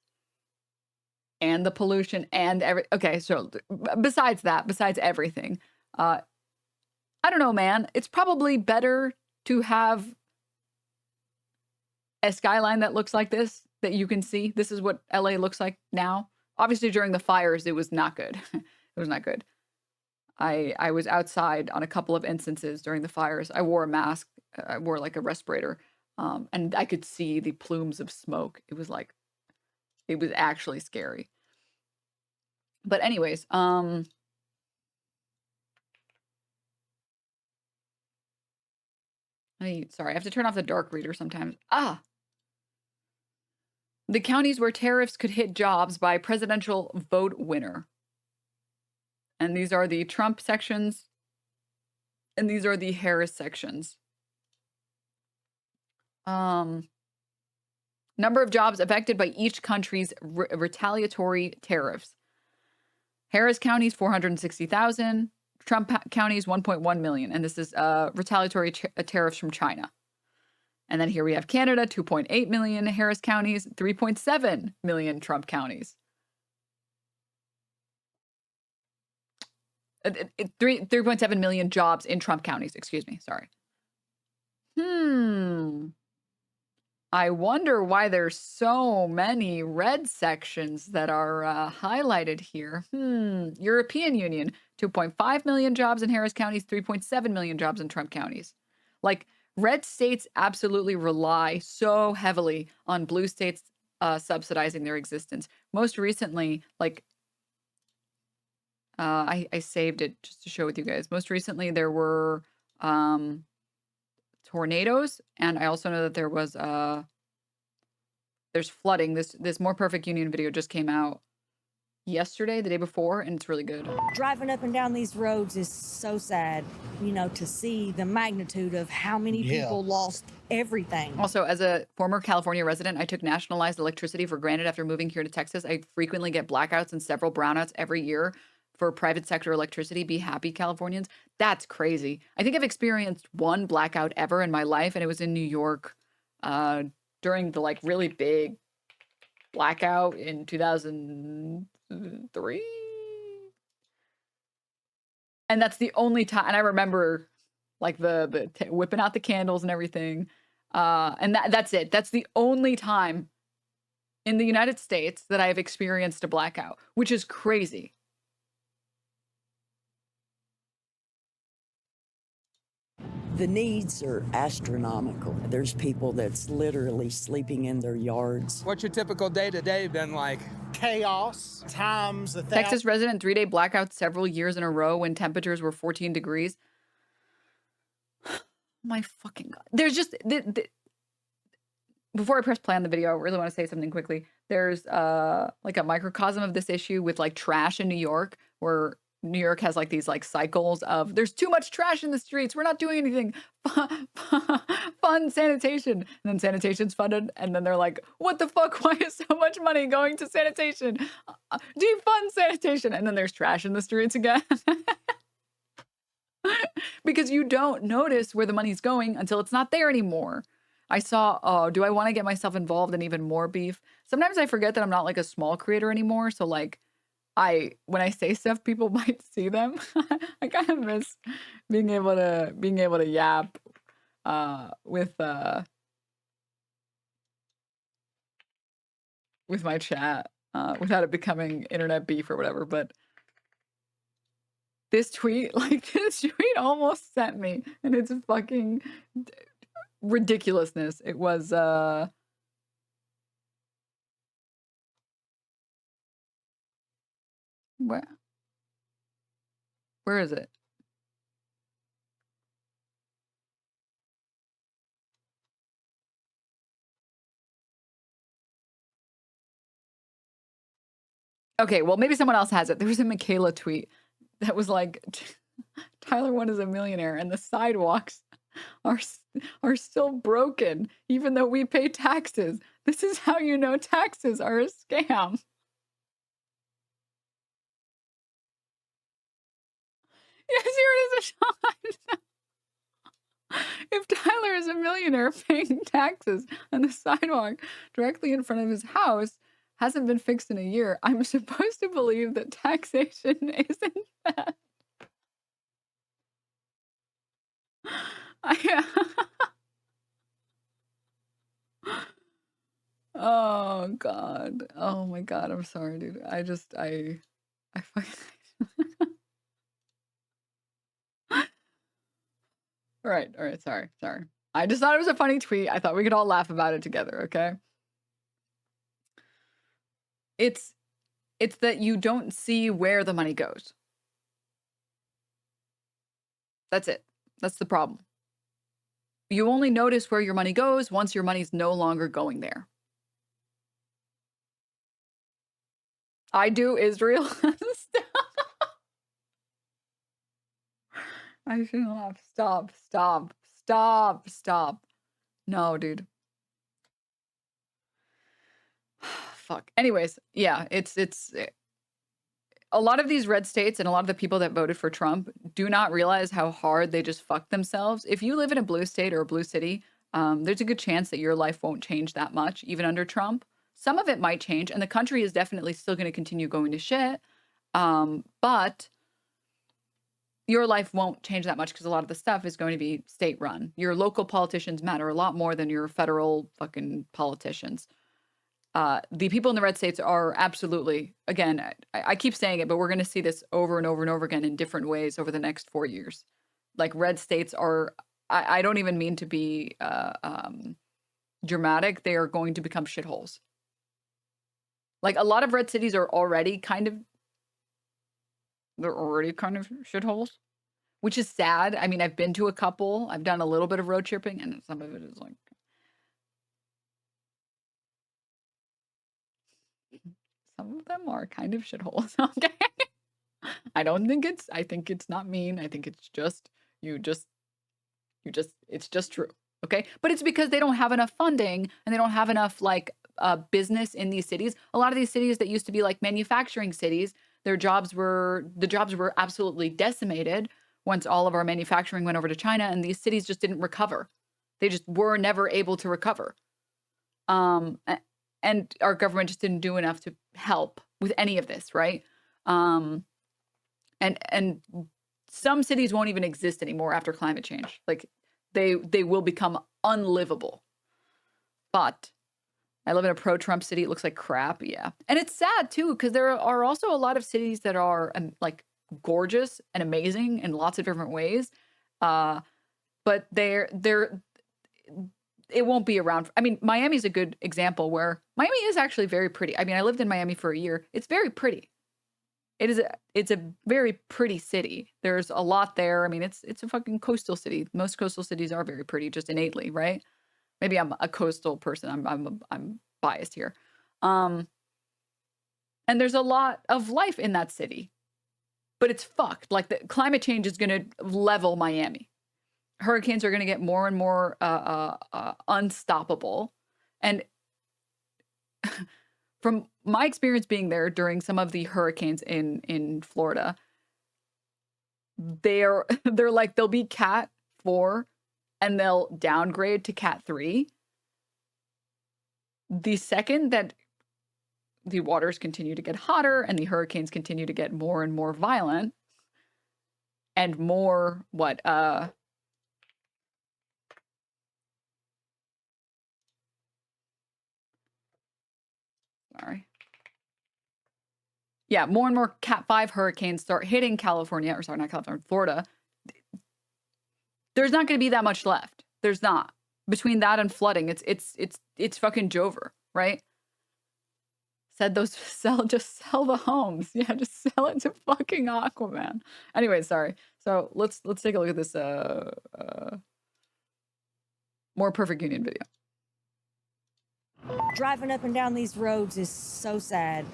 and the pollution and okay, so besides everything, I don't know, man. It's probably better to have a skyline that looks like this, that you can see. This is what LA looks like now. Obviously, during the fires, it was not good. It was not good. I was outside on a couple of instances during the fires. I wore a mask. I wore like a respirator. And I could see the plumes of smoke. It was actually scary. But anyways, sorry, I have to turn off the dark reader sometimes. The counties where tariffs could hit jobs by presidential vote winner. And these are the Trump sections. And these are the Harris sections. Number of jobs affected by each country's retaliatory tariffs. Harris County's 460,000. Trump County's 1.1 million. And this is retaliatory tariffs from China. And then here we have Canada, 2.8 million Harris counties, 3.7 million Trump counties. 3.7 million jobs in Trump counties, excuse me, sorry. I wonder why there's so many red sections that are highlighted here. European Union, 2.5 million jobs in Harris counties, 3.7 million jobs in Trump counties. Like, red states absolutely rely so heavily on blue states subsidizing their existence. Most recently, like, I saved it just to show with you guys. Most recently, there were tornadoes, and I also know that there was there's flooding. This More Perfect Union video just came out yesterday, the day before, and it's really good. Driving up and down these roads is so sad, you know, to see the magnitude of how many people lost everything. Also, as a former California resident, I took nationalized electricity for granted after moving here to Texas. I frequently get blackouts and several brownouts every year for private sector electricity. Be happy, Californians. That's crazy. I think I've experienced one blackout ever in my life, and it was in New York during the like really big blackout in 2003. And that's the only time. And I remember like the whipping out the candles and everything. And that's it. That's the only time in the United States that I've experienced a blackout, which is crazy. The needs are astronomical. There's people that's literally sleeping in their yards. What's your typical day-to-day been like? Chaos, times 1,000. Texas resident 3-day blackout several years in a row when temperatures were 14 degrees. My fucking God. There's just... Before I press play on the video, I really want to say something quickly. There's like a microcosm of this issue with like trash in New York, where New York has like these like cycles of there's too much trash in the streets. We're not doing anything. Fund sanitation. And then sanitation's funded. And then they're like, what the fuck? Why is so much money going to sanitation? Defund sanitation. And then there's trash in the streets again. Because you don't notice where the money's going until it's not there anymore. I saw, oh, do I want to get myself involved in even more beef? Sometimes I forget that I'm not like a small creator anymore. So like, when I say stuff, people might see them. I kind of miss being able to yap with my chat without it becoming internet beef or whatever. But this tweet almost sent me, and it's fucking ridiculousness. It was where is it? Okay, well, maybe someone else has it. There was a Michaela tweet that was like, Tyler 1 is a millionaire and the sidewalks are still broken even though we pay taxes. This is how you know taxes are a scam. Yes, here it is, Sean. If Tyler is a millionaire paying taxes and the sidewalk directly in front of his house hasn't been fixed in a year, I'm supposed to believe that taxation isn't bad. Oh God. Oh my God. I'm sorry, dude. I fucking All right. Sorry. I just thought it was a funny tweet. I thought we could all laugh about it together, okay? It's that you don't see where the money goes. That's it. That's the problem. You only notice where your money goes once your money's no longer going there. I do, Israel. I shouldn't laugh. Stop. No, dude. Fuck. Anyways, yeah, it's a lot of these red states and a lot of the people that voted for Trump do not realize how hard they just fucked themselves. If you live in a blue state or a blue city, there's a good chance that your life won't change that much, even under Trump. Some of it might change, and the country is definitely still going to continue going to shit. But your life won't change that much because a lot of the stuff is going to be state run. Your local politicians matter a lot more than your federal fucking politicians. The people in the red states are absolutely, again, I keep saying it, but we're going to see this over and over and over again in different ways over the next 4 years. Like red states are, I don't even mean to be dramatic. They are going to become shitholes. Like a lot of red cities are already kind of shitholes, which is sad. I mean, I've been to a couple. I've done a little bit of road tripping, and some of it is like some of them are kind of shitholes. Okay. I think it's not mean. I think it's just it's just true. Okay. But it's because they don't have enough funding and they don't have enough business in these cities. A lot of these cities that used to be like manufacturing cities, the jobs were absolutely decimated once all of our manufacturing went over to China, and these cities just didn't recover. They just were never able to recover. And our government just didn't do enough to help with any of this, right? And some cities won't even exist anymore after climate change. Like they will become unlivable. But I live in a pro-Trump city. It looks like crap. Yeah. And it's sad too, because there are also a lot of cities that are like gorgeous and amazing in lots of different ways. But it won't be around. I mean, Miami's a good example where Miami is actually very pretty. I mean, I lived in Miami for a year. It's very pretty. It's a very pretty city. There's a lot there. I mean, it's a fucking coastal city. Most coastal cities are very pretty, just innately, right? Maybe I'm a coastal person. I'm biased here. And there's a lot of life in that city, but it's fucked. Like the climate change is going to level Miami. Hurricanes are going to get more and more unstoppable. And from my experience being there during some of the hurricanes in Florida, they're like, they'll be Cat 4 and they'll downgrade to Cat 3. The second that the waters continue to get hotter and the hurricanes continue to get more and more violent and more more and more Cat 5 hurricanes start hitting California, or sorry, not California, Florida, there's not going to be that much left. There's not. Between that and flooding, it's fucking Jover, right? Said just sell the homes. Yeah, just sell it to fucking Aquaman. Anyway, sorry. So let's take a look at this more Perfect Union video. Driving up and down these roads is so sad,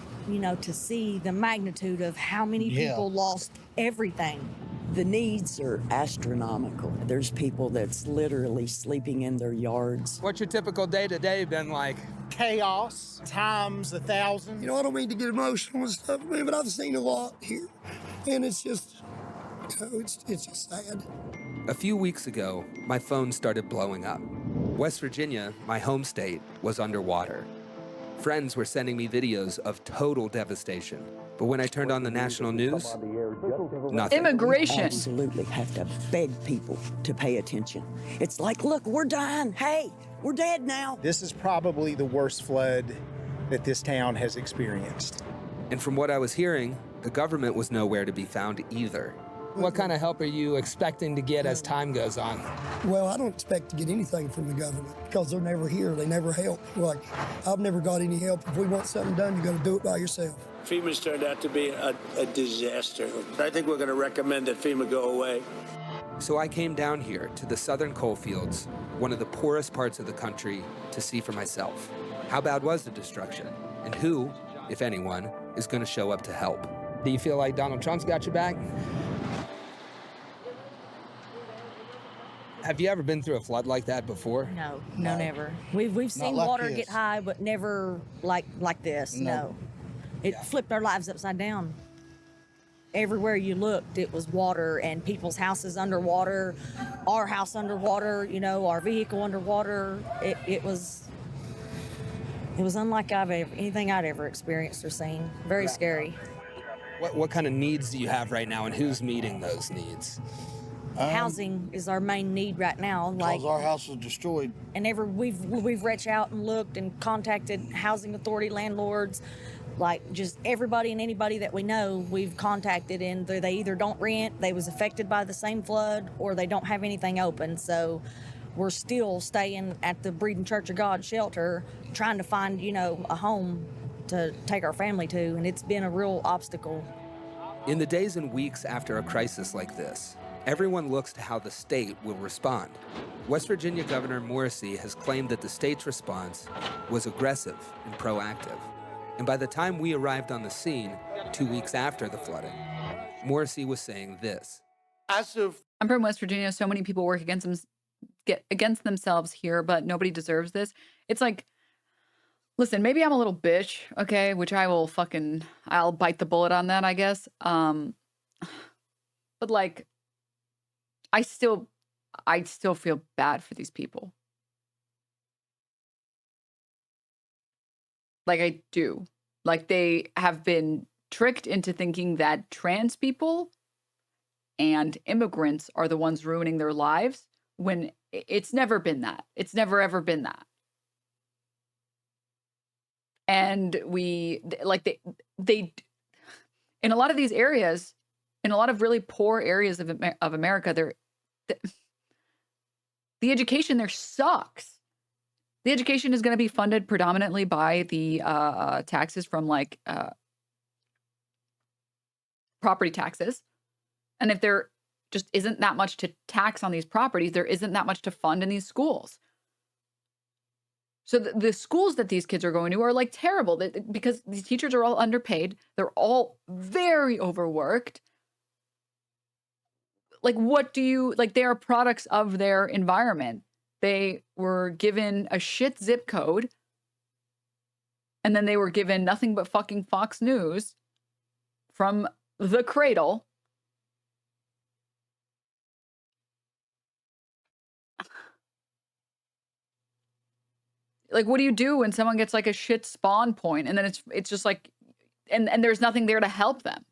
to see the magnitude of how many people lost everything. The needs are astronomical. There's people that's literally sleeping in their yards. What's your typical day-to-day been like? Chaos times 1,000. I don't mean to get emotional and stuff, man, but I've seen a lot here. And it's just, it's just sad. A few weeks ago, my phone started blowing up. West Virginia, my home state, was underwater. Friends were sending me videos of total devastation. But when I turned on the national news, nothing. Immigration. Absolutely have to beg people to pay attention. It's like, look, we're dying. Hey, we're dead now. This is probably the worst flood that this town has experienced. And from what I was hearing, the government was nowhere to be found either. What kind of help are you expecting to get as time goes on? Well, I don't expect to get anything from the government because they're never here. They never help. Like, I've never got any help. If we want something done, you got to do it by yourself. FEMA's turned out to be a disaster. I think we're going to recommend that FEMA go away. So I came down here to the southern coal fields, one of the poorest parts of the country, to see for myself. How bad was the destruction? And who, if anyone, is going to show up to help? Do you feel like Donald Trump's got your back? Have you ever been through a flood like that before? No, never. We've seen like water this. get high, but never like this. No. It flipped our lives upside down. Everywhere you looked, it was water, and people's houses underwater, our house underwater, our vehicle underwater. It was unlike anything I'd ever experienced or seen. Very scary. What kind of needs do you have right now, and who's meeting those needs? Housing is our main need right now. Because our house was destroyed. And we've reached out and looked and contacted housing authority, landlords, like just everybody and anybody that we know we've contacted, and they either don't rent, they was affected by the same flood, or they don't have anything open. So we're still staying at the Breeding Church of God shelter, trying to find, a home to take our family to, and it's been a real obstacle. In the days and weeks after a crisis like this, everyone looks to how the state will respond. West Virginia Governor Morrissey has claimed that the state's response was aggressive and proactive. And by the time we arrived on the scene, 2 weeks after the flooding, Morrissey was saying this. I'm from West Virginia. So many people work against themselves here, but nobody deserves this. It's like, listen, maybe I'm a little bitch, okay? Which I'll bite the bullet on that, I guess. But like, I still feel bad for these people. Like, I do. Like, they have been tricked into thinking that trans people and immigrants are the ones ruining their lives, when it's never been that. It's never, ever been that. And they in a lot of these areas, in a lot of really poor areas of America, the education there sucks. The education is going to be funded predominantly by the taxes from like property taxes. And if there just isn't that much to tax on these properties, there isn't that much to fund in these schools. So the schools that these kids are going to are like terrible because these teachers are all underpaid. They're all very overworked. Like, they are products of their environment. They were given a shit zip code, and then they were given nothing but fucking Fox News from the cradle. Like, what do you do when someone gets like a shit spawn point and then it's just like, and there's nothing there to help them?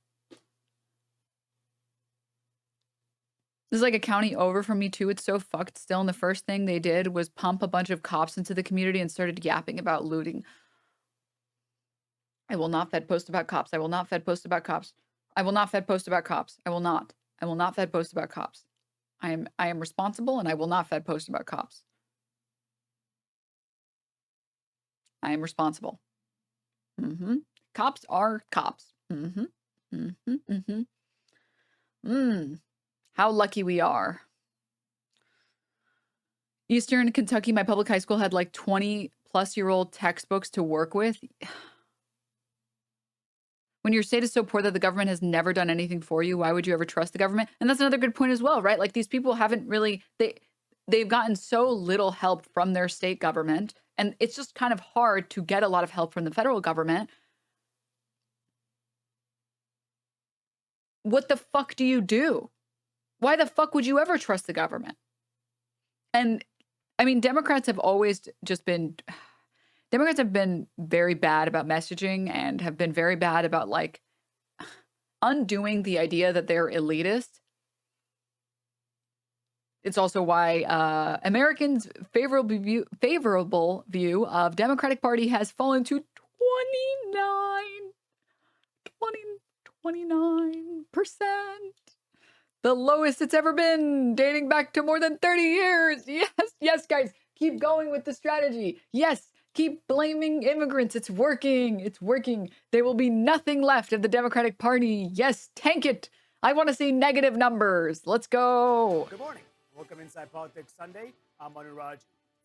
This is like a county over from me too. It's so fucked still. And the first thing they did was pump a bunch of cops into the community and started yapping about looting. I will not fed post about cops. I will not fed post about cops. I will not fed post about cops. I will not fed post about cops. I am responsible, and I will not fed post about cops. I am responsible. Cops are cops. How lucky we are. Eastern Kentucky, my public high school had like 20-plus-year-old textbooks to work with. When your state is so poor that the government has never done anything for you, why would you ever trust the government? And that's another good point as well, right? Like, these people haven't really, they've gotten so little help from their state government, and it's just kind of hard to get a lot of help from the federal government. What the fuck do you do? Why the fuck would you ever trust the government? And I mean, Democrats have been very bad about messaging and have been very bad about like undoing the idea that they're elitist. It's also why Americans' favorable view of Democratic Party has fallen to 29%. The lowest it's ever been, dating back to more than 30 years. Yes, guys, keep going with the strategy. Yes, keep blaming immigrants. It's working. There will be nothing left of the Democratic Party. Yes, tank it. I want to see negative numbers. Let's go. Good morning. Welcome Inside Politics Sunday. I'm outrage.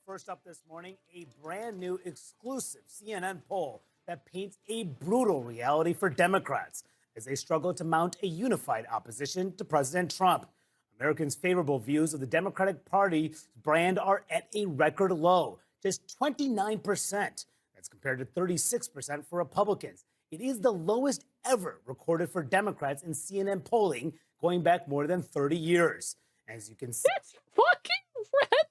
First up this morning, a brand new exclusive CNN poll that paints a brutal reality for Democrats as they struggle to mount a unified opposition to President Trump. Americans' favorable views of the Democratic Party's brand are at a record low, just 29%. That's compared to 36% for Republicans. It is the lowest ever recorded for Democrats in CNN polling, going back more than 30 years. As you can see, that's fucking red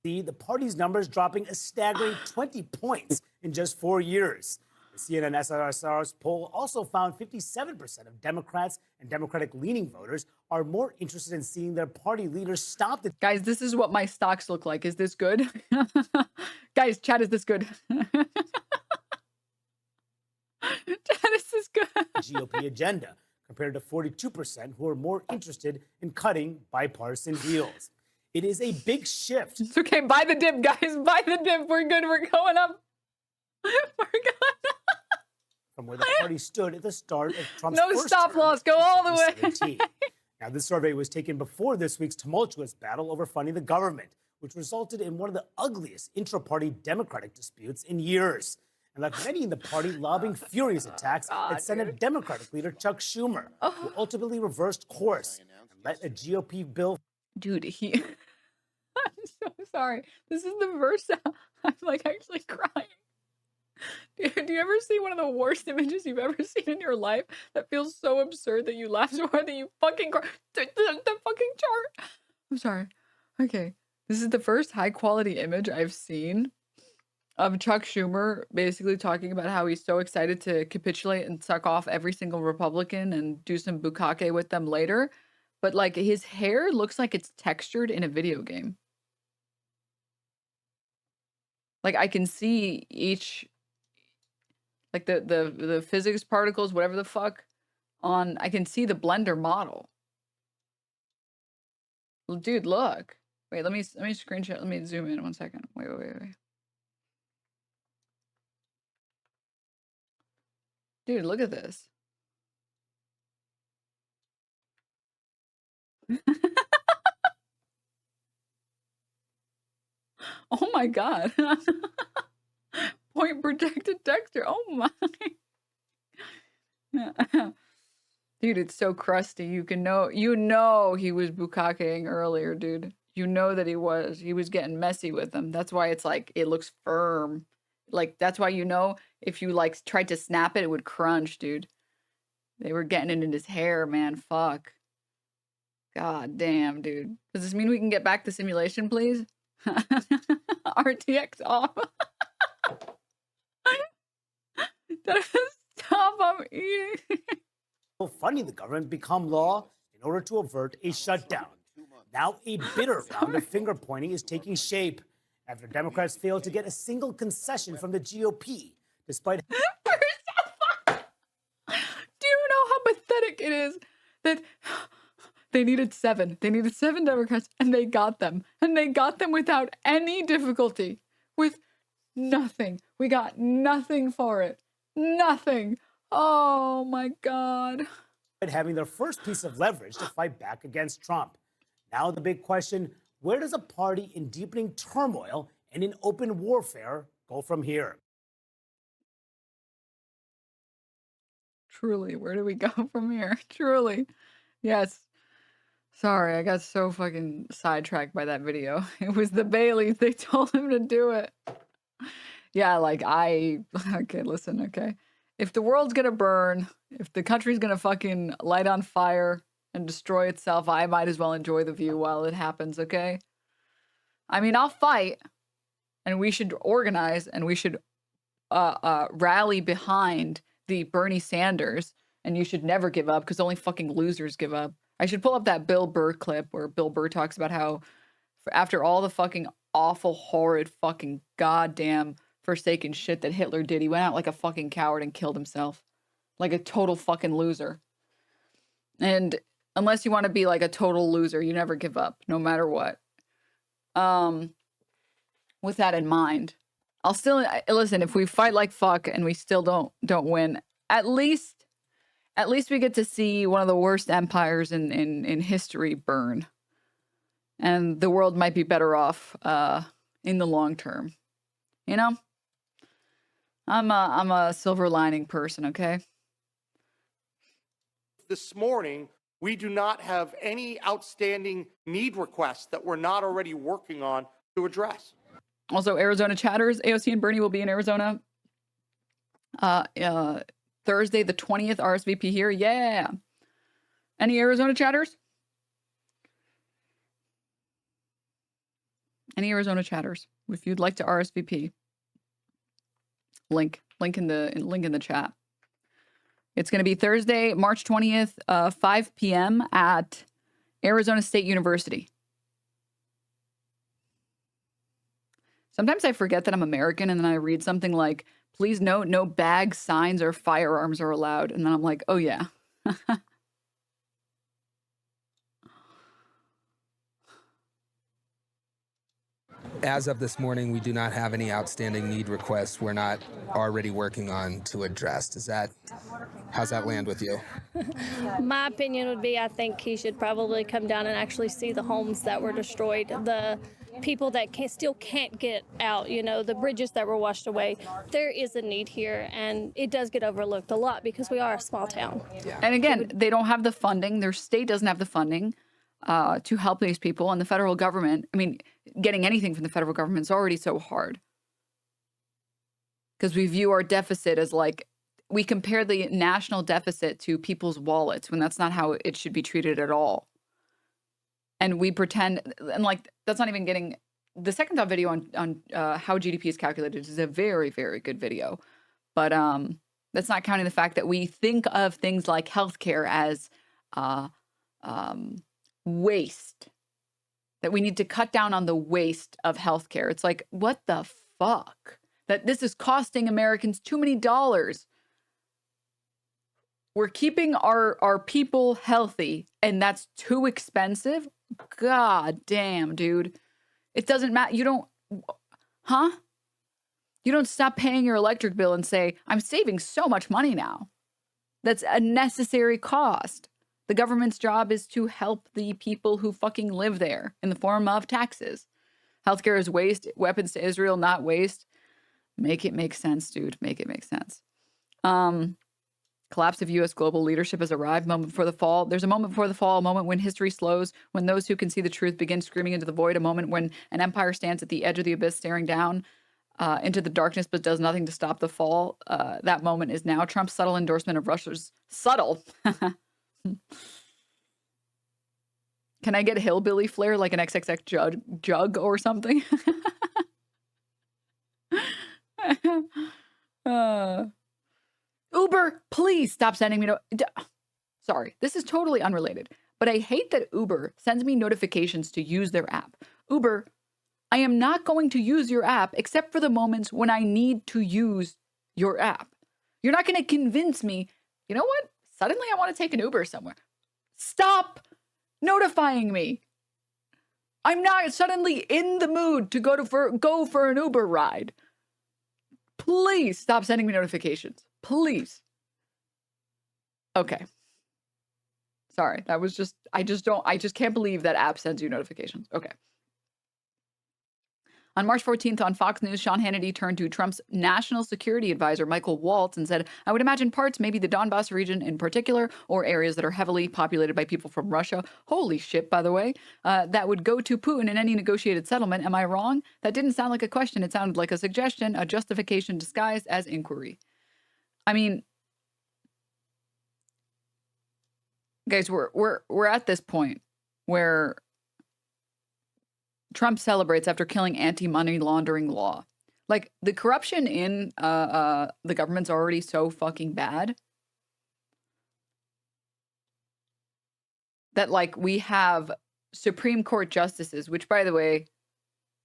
line. The party's numbers dropping a staggering 20 points in just 4 years. The CNN SRSR's poll also found 57% of Democrats and Democratic-leaning voters are more interested in seeing their party leaders stop the... Guys, this is what my stocks look like. Is this good? Guys, chat, is this good? Chat, is this good? GOP agenda, compared to 42% who are more interested in cutting bipartisan deals. It is a big shift. It's okay. Buy the dip, guys. Buy the dip. We're good. We're going up. from where the party stood at the start of Trump's No first stop term loss. Go in all the way. 2017. Now, this survey was taken before this week's tumultuous battle over funding the government, which resulted in one of the ugliest intra-party Democratic disputes in years, and left many in the party lobbying furious attacks at Senate Democratic leader Chuck Schumer, who ultimately reversed course and let a GOP bill. Dude, I'm so sorry. This is the first time I'm like actually crying. Dude, do you ever see one of the worst images you've ever seen in your life that feels so absurd that you laugh so hard that you fucking cry? The fucking chart. I'm sorry. Okay. This is the first high quality image I've seen of Chuck Schumer basically talking about how he's so excited to capitulate and suck off every single Republican and do some bukkake with them later. But like his hair looks like it's textured in a video game. Like I can see each, like the physics particles, whatever the fuck, on, I can see the Blender model. Well, dude, look. Wait, let me screenshot. Let me zoom in 1 second. Wait. Dude, look at this. Oh my god. Point projected texture. Oh my. Dude, it's so crusty. You know he was bukkakeing earlier, dude. You know that he was getting messy with them. That's why it's like it looks firm. Like that's why you know if you like tried to snap it, it would crunch, dude. They were getting it in his hair, man. Fuck. God damn, dude. Does this mean we can get back to simulation, please? RTX off. Stop, I'm eating. Funding the government become law in order to avert a shutdown. Now a bitter round of finger pointing is taking shape after Democrats failed to get a single concession from the GOP, despite. Do you know how pathetic it is that they needed 7? They needed 7 Democrats, and they got them. And they got them without any difficulty. With nothing. We got nothing for it. Nothing. Oh my God. Having their first piece of leverage to fight back against Trump. Now the big question, where does a party in deepening turmoil and in open warfare go from here? Truly, where do we go from here? Truly. Yes. Sorry, I got so fucking sidetracked by that video. It was the Baileys. They told him to do it. Yeah, like okay, listen, okay. If the world's gonna burn, if the country's gonna fucking light on fire and destroy itself, I might as well enjoy the view while it happens, okay? I mean, I'll fight, and we should organize, and we should rally behind the Bernie Sanders, and you should never give up, because only fucking losers give up. I should pull up that Bill Burr clip where Bill Burr talks about how after all the fucking awful, horrid, fucking goddamn forsaken shit that Hitler did, he went out like a fucking coward and killed himself. Like a total fucking loser. And unless you want to be like a total loser, you never give up, no matter what. With that in mind, I'll still listen, if we fight like fuck and we still don't win, at least we get to see one of the worst empires in history burn. And the world might be better off in the long term. You know? I'm a silver lining person, okay? This morning, we do not have any outstanding need requests that we're not already working on to address. Also, Arizona chatters. AOC and Bernie will be in Arizona Thursday the 20th. RSVP here. Yeah. Any Arizona chatters? Any Arizona chatters? If you'd like to RSVP, link in the chat. It's going to be Thursday, March 20th, 5 p.m. at Arizona State University. Sometimes I forget that I'm American, and then I read something like, please note, no bags, signs, or firearms are allowed. And then I'm like, oh yeah. as of this morning, we do not have any outstanding need requests we're not already working on to address. How's that land with you? My opinion would be I think he should probably come down and actually see the homes that were destroyed, the people that still can't get out, you know, the bridges that were washed away. There is a need here, and it does get overlooked a lot because we are a small town. And again, they don't have the funding. Their state doesn't have the funding to help these people. And the federal government, I mean, getting anything from the federal government is already so hard. Because we view our deficit as like, we compare the national deficit to people's wallets when that's not how it should be treated at all. And we pretend, and like, that's not even getting, the second thought video on how GDP is calculated is a very, very good video. But that's not counting the fact that we think of things like healthcare as waste. That we need to cut down on the waste of healthcare. It's like, what the fuck? That this is costing Americans too many dollars. We're keeping our people healthy, and that's too expensive? God damn, dude. It doesn't matter. You don't, huh? You don't stop paying your electric bill and say, I'm saving so much money now. That's a necessary cost. The government's job is to help the people who fucking live there in the form of taxes. Healthcare is waste. Weapons to Israel, not waste. Make it make sense, dude. Make it make sense. Collapse of U.S. global leadership has arrived. Moment before the fall. There's a moment before the fall, a moment when history slows, when those who can see the truth begin screaming into the void, a moment when an empire stands at the edge of the abyss staring down into the darkness but does nothing to stop the fall. That moment is now. Trump's subtle endorsement of Russia's... Subtle? Can I get a hillbilly flair like an XXX jug or something? Uber, please stop sending me sorry, this is totally unrelated, but I hate that Uber sends me notifications to use their app. Uber, I am not going to use your app except for the moments when I need to use your app. You're not going to convince me, you know what? Suddenly I want to take an Uber somewhere. Stop notifying me. I'm not suddenly in the mood to go for an Uber ride. Please stop sending me notifications. Please. Okay. Sorry, that was just, I just can't believe that app sends you notifications. Okay. On March 14th on Fox News, Sean Hannity turned to Trump's national security advisor, Michael Waltz, and said, I would imagine parts, maybe the Donbass region in particular, or areas that are heavily populated by people from Russia. Holy shit, by the way. That would go to Putin in any negotiated settlement. Am I wrong? That didn't sound like a question. It sounded like a suggestion, a justification disguised as inquiry. I mean, guys, we're at this point where Trump celebrates after killing anti-money laundering law. Like, the corruption in the government's already so fucking bad that, like, we have Supreme Court justices, which, by the way,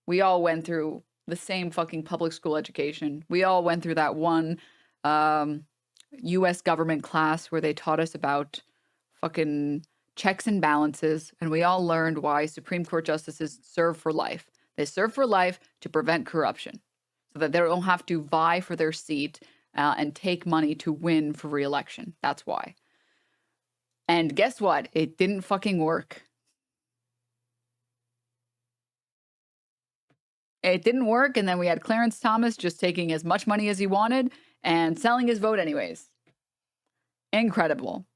we all went through the same fucking public school education. We all went through that one U.S. government class where they taught us about fucking checks and balances, and we all learned why Supreme Court justices serve for life. They serve for life to prevent corruption, so that they don't have to vie for their seat and take money to win for re-election. That's why. And guess what? It didn't fucking work. It didn't work, and then we had Clarence Thomas just taking as much money as he wanted and selling his vote anyways. Incredible.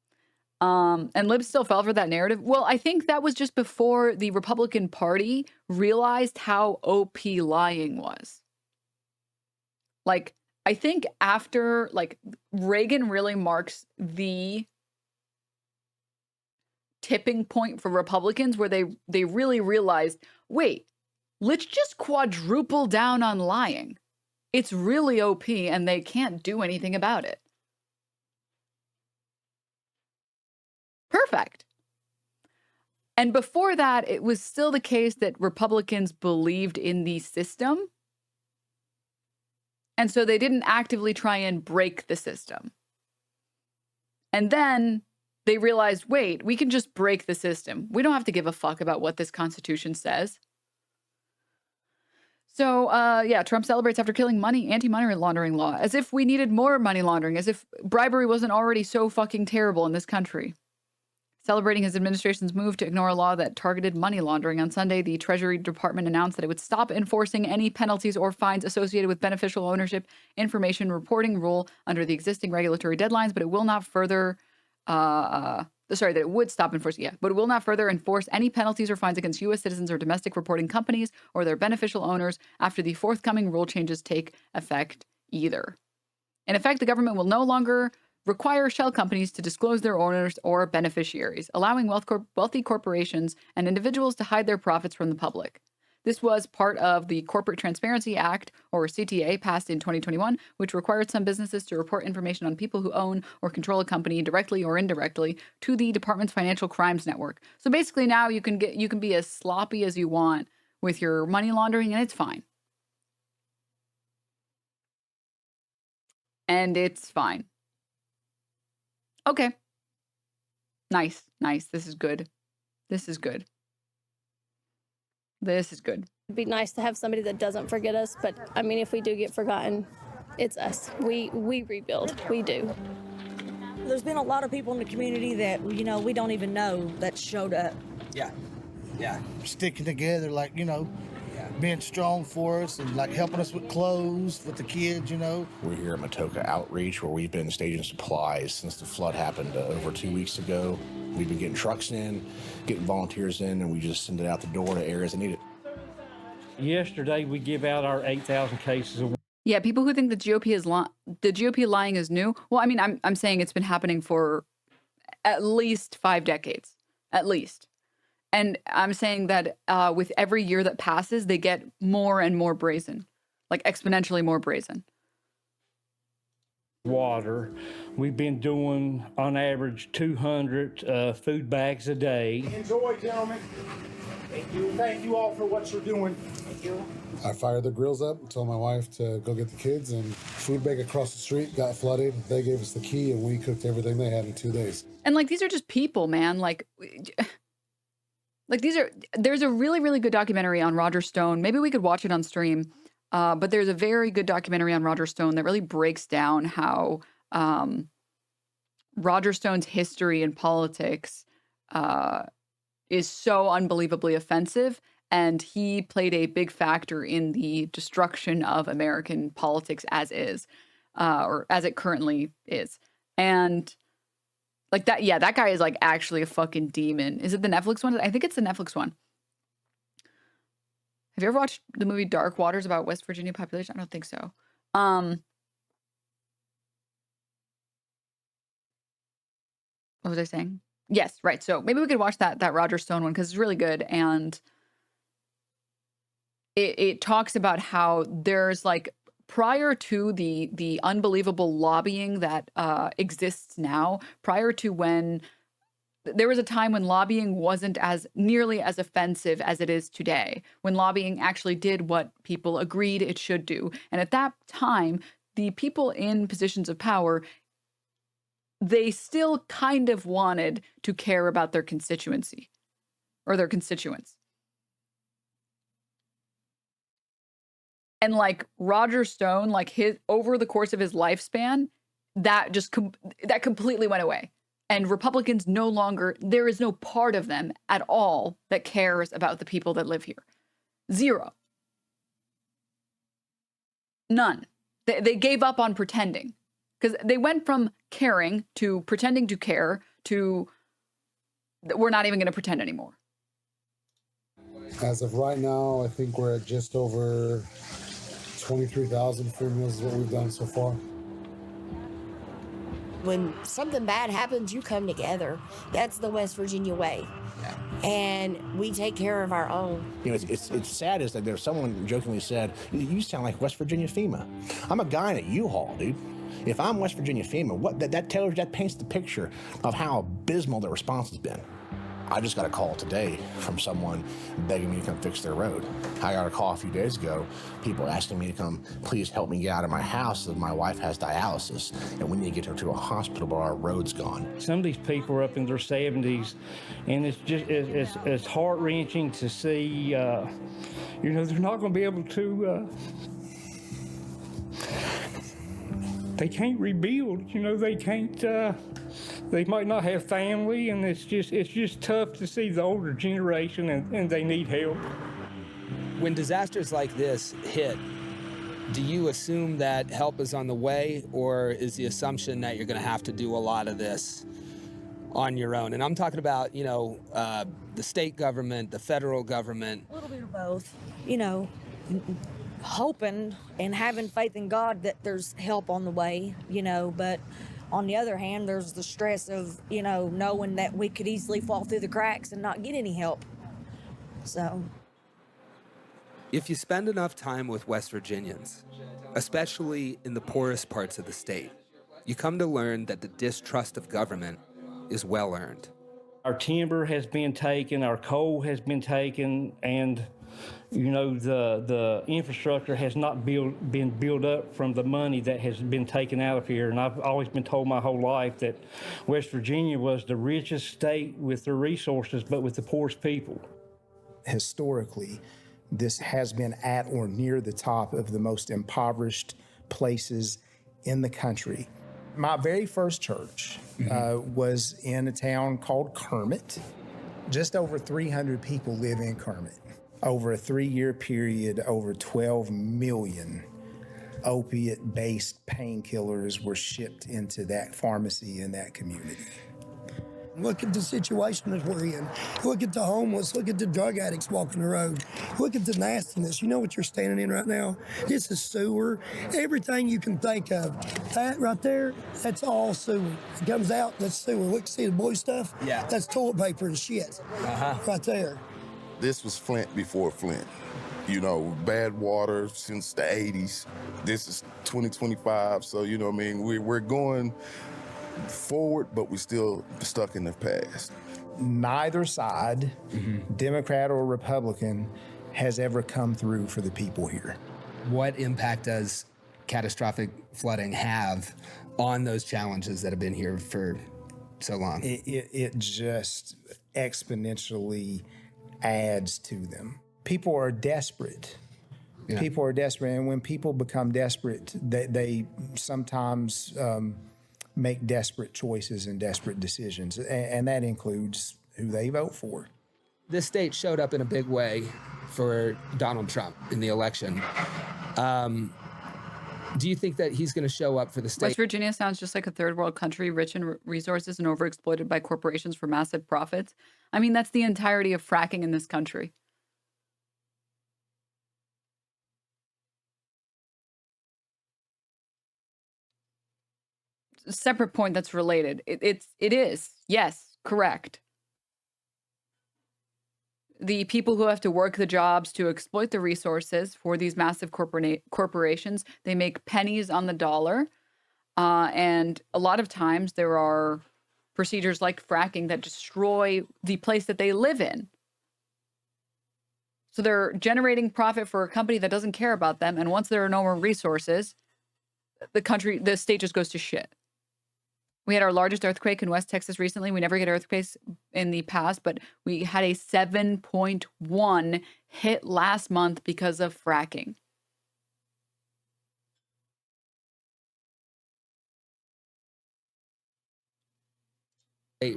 And libs still fell for that narrative. Well, I think that was just before the Republican Party realized how OP lying was. Like, I think after, like, Reagan really marks the tipping point for Republicans where they really realized, wait, let's just quadruple down on lying. It's really OP and they can't do anything about it. Perfect. And before that, it was still the case that Republicans believed in the system. And so they didn't actively try and break the system. And then they realized, wait, we can just break the system. We don't have to give a fuck about what this Constitution says. So, yeah, Trump celebrates after killing anti-money laundering law, as if we needed more money laundering, as if bribery wasn't already so fucking terrible in this country. Celebrating his administration's move to ignore a law that targeted money laundering on Sunday, the Treasury Department announced that it would stop enforcing any penalties or fines associated with beneficial ownership information reporting rule under the existing regulatory deadlines, but it will not further that it would stop enforcing, but it will not further enforce any penalties or fines against U.S. citizens or domestic reporting companies or their beneficial owners after the forthcoming rule changes take effect either. In effect, the government will no longer require shell companies to disclose their owners or beneficiaries, allowing wealthy corporations and individuals to hide their profits from the public. This was part of the Corporate Transparency Act, or CTA, passed in 2021, which required some businesses to report information on people who own or control a company directly or indirectly to the department's financial crimes network. So basically now you can be as sloppy as you want with your money laundering, and it's fine. And it's fine. Okay. Nice. This is good. This is good. It'd be nice to have somebody that doesn't forget us, but I mean, if we do get forgotten, it's us. We rebuild. We do. There's been a lot of people in the community that, we don't even know that showed up. Yeah. Sticking together, being strong for us and helping us with clothes, with the kids, We're here at Matoka Outreach, where we've been staging supplies since the flood happened over 2 weeks ago. We've been getting trucks in, getting volunteers in, and we just send it out the door to areas that need it. Yesterday, we give out our 8,000 cases of. Yeah, people who think the GOP lying is new. Well, I mean, I'm saying it's been happening for at least 5 decades, at least. And I'm saying that with every year that passes, they get more and more brazen, exponentially more brazen. Water. We've been doing, on average, 200 food bags a day. Enjoy, gentlemen. Thank you all for what you're doing. Thank you. I fired the grills up, told my wife to go get the kids, and food bank across the street got flooded. They gave us the key, and we cooked everything they had in 2 days. And these are just people, man. There's a really, really good documentary on Roger Stone. Maybe we could watch it on stream. But there's a very good documentary on Roger Stone that really breaks down how Roger Stone's history in politics is so unbelievably offensive. And he played a big factor in the destruction of American politics as is, or as it currently is. And that guy is actually a fucking demon. Is it the Netflix one? I think it's the Netflix one. Have you ever watched the movie Dark Waters about West Virginia population? I don't think so. What was I saying? Yes, right. So maybe we could watch that Roger Stone one because it's really good. And it talks about how there's prior to the unbelievable lobbying that exists now, prior to when there was a time when lobbying wasn't nearly as offensive as it is today, when lobbying actually did what people agreed it should do. And at that time, the people in positions of power, they still kind of wanted to care about their constituency or their constituents. And Roger Stone, over the course of his lifespan, that completely went away. And Republicans there is no part of them at all that cares about the people that live here. Zero. None. They gave up on pretending. Because they went from caring to pretending to care to we're not even going to pretend anymore. As of right now, I think we're at just over 23,000 free meals is what we've done so far. When something bad happens, you come together. That's the West Virginia way. And we take care of our own. It's sad is that there's someone jokingly said, you sound like West Virginia FEMA. I'm a guy in a U-Haul, dude. If I'm West Virginia FEMA, that paints the picture of how abysmal the response has been. I just got a call today from someone begging me to come fix their road. I got a call a few days ago, people asking me to come, please help me get out of my house as my wife has dialysis and we need to get her to a hospital, but our road's gone. Some of these people are up in their 70s, and it's heart-wrenching to see, you know, they're not going to be able to, they can't rebuild, you know, they can't, they might not have family, and it's just tough to see the older generation, and they need help. When disasters like this hit, do you assume that help is on the way, or is the assumption that you're going to have to do a lot of this on your own? And I'm talking about, you know, the state government, the federal government. A little bit of both, you know, hoping and having faith in God that there's help on the way, you know, but on the other hand, there's the stress of, you know, knowing that we could easily fall through the cracks and not get any help. So. If you spend enough time with West Virginians, especially in the poorest parts of the state, you come to learn that the distrust of government is well earned. Our timber has been taken, our coal has been taken, and you know, the infrastructure has not been built up from the money that has been taken out of here. And I've always been told my whole life that West Virginia was the richest state with the resources, but with the poorest people. Historically, this has been at or near the top of the most impoverished places in the country. My very first church was in a town called Kermit. Just over 300 people live in Kermit. Over a 3-year period, over 12 million opiate-based painkillers were shipped into that pharmacy in that community. Look at the situation that we're in. Look at the homeless. Look at the drug addicts walking the road. Look at the nastiness. You know what you're standing in right now? This is sewer. Everything you can think of. That right there, that's all sewer. It comes out, that's sewer. Look, see the blue stuff? Yeah. That's toilet paper and shit. Right there. This was Flint before Flint. You know, bad water since the 80s. This is 2025, so, you know what I mean? We're going forward, but we're still stuck in the past. Neither side, Democrat or Republican, has ever come through for the people here. What impact does catastrophic flooding have on those challenges that have been here for so long? It just exponentially adds to them. People are desperate. Yeah. People are desperate, and when people become desperate, they sometimes make desperate choices and desperate decisions, and that includes who they vote for. This state showed up in a big way for Donald Trump in the election. Do you think that he's going to show up for the state? West Virginia sounds just like a third world country, rich in resources and overexploited by corporations for massive profits. I mean, that's the entirety of fracking in this country. Separate point that's related. It is. Yes, correct. The people who have to work the jobs to exploit the resources for these massive corporations, they make pennies on the dollar. And a lot of times there are procedures like fracking that destroy the place that they live in. So they're generating profit for a company that doesn't care about them. And once there are no more resources, the state just goes to shit. We had our largest earthquake in West Texas recently. We never get earthquakes in the past, but we had a 7.1 hit last month because of fracking.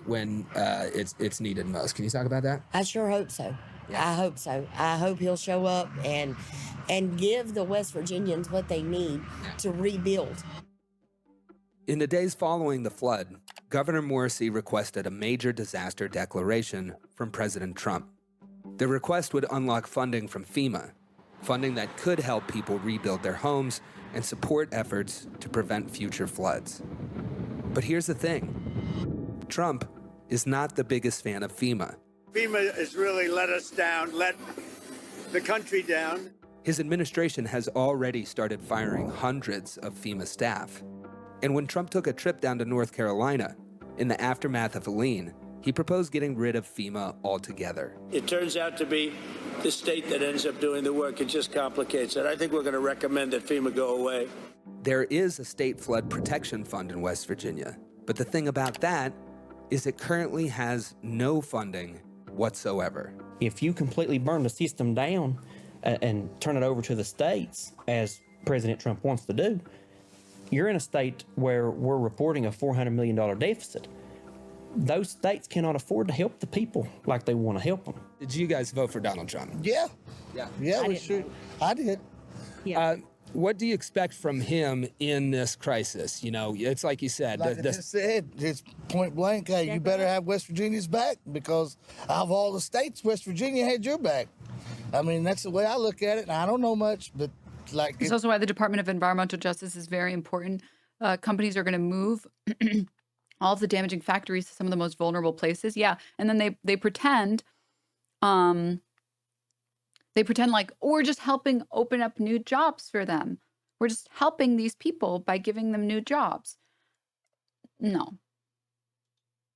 When it's needed most. Can you talk about that? I sure hope so. I hope so. I hope he'll show up and give the West Virginians what they need to rebuild. In the days following the flood, Governor Morrissey requested a major disaster declaration from President Trump. The request would unlock funding from FEMA, funding that could help people rebuild their homes and support efforts to prevent future floods. But here's the thing. Trump is not the biggest fan of FEMA. FEMA has really let us down, let the country down. His administration has already started firing hundreds of FEMA staff. And when Trump took a trip down to North Carolina, in the aftermath of Helene, he proposed getting rid of FEMA altogether. It turns out to be the state that ends up doing the work. It just complicates it. I think we're going to recommend that FEMA go away. There is a state flood protection fund in West Virginia, but the thing about that is it currently has no funding whatsoever. If you completely burn the system down and turn it over to the states, as President Trump wants to do, you're in a state where we're reporting a $400 million deficit. Those states cannot afford to help the people like they want to help them. Did you guys vote for Donald Trump? Yeah. Yeah, we should. I did. What do you expect from him in this crisis? You know, it's like you said. Like I just said, it's point blank. Hey, you better have West Virginia's back, because out of all the states, West Virginia had your back. I mean, that's the way I look at it. And I don't know much, but like. It's also why the Department of Environmental Justice is very important. Companies are going to move all of the damaging factories to some of the most vulnerable places. Yeah. And then they pretend, like, oh, we're just helping open up new jobs for them. We're just helping these people by giving them new jobs. No.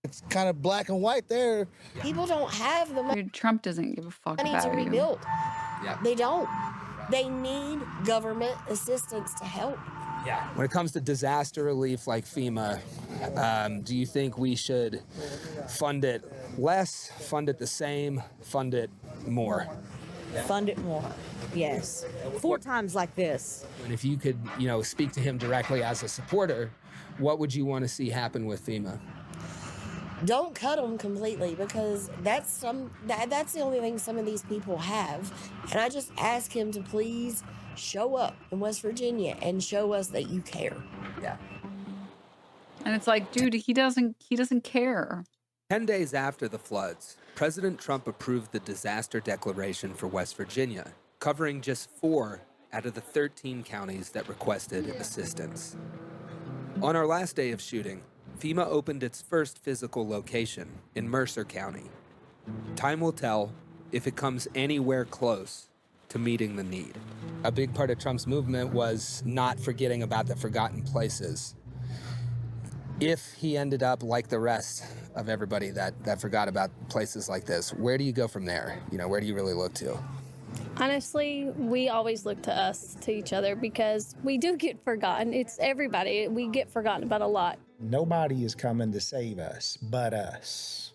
It's kind of black and white there. People don't have the money. Dude, Trump doesn't give a fuck Money about to you. rebuild. Yeah. They don't. They need government assistance to help. Yeah. When it comes to disaster relief like FEMA, do you think we should fund it less, fund it the same, fund it more? Fund it more. Yes. 4 times like this. And if you could, you know, speak to him directly as a supporter, what would you want to see happen with FEMA? Don't cut them completely, because that's the only thing some of these people have. And I just ask him to please show up in West Virginia and show us that you care. Yeah. And it's like, dude, he doesn't care. 10 days after the floods, President Trump approved the disaster declaration for West Virginia, covering just 4 out of the 13 counties that requested assistance. On our last day of shooting, FEMA opened its first physical location in Mercer County. Time will tell if it comes anywhere close to meeting the need. A big part of Trump's movement was not forgetting about the forgotten places. If he ended up like the rest of everybody that forgot about places like this, where do you go from there? You know, where do you really look to? Honestly, we always look to us, to each other, because we do get forgotten. It's everybody. We get forgotten about a lot. Nobody is coming to save us but us.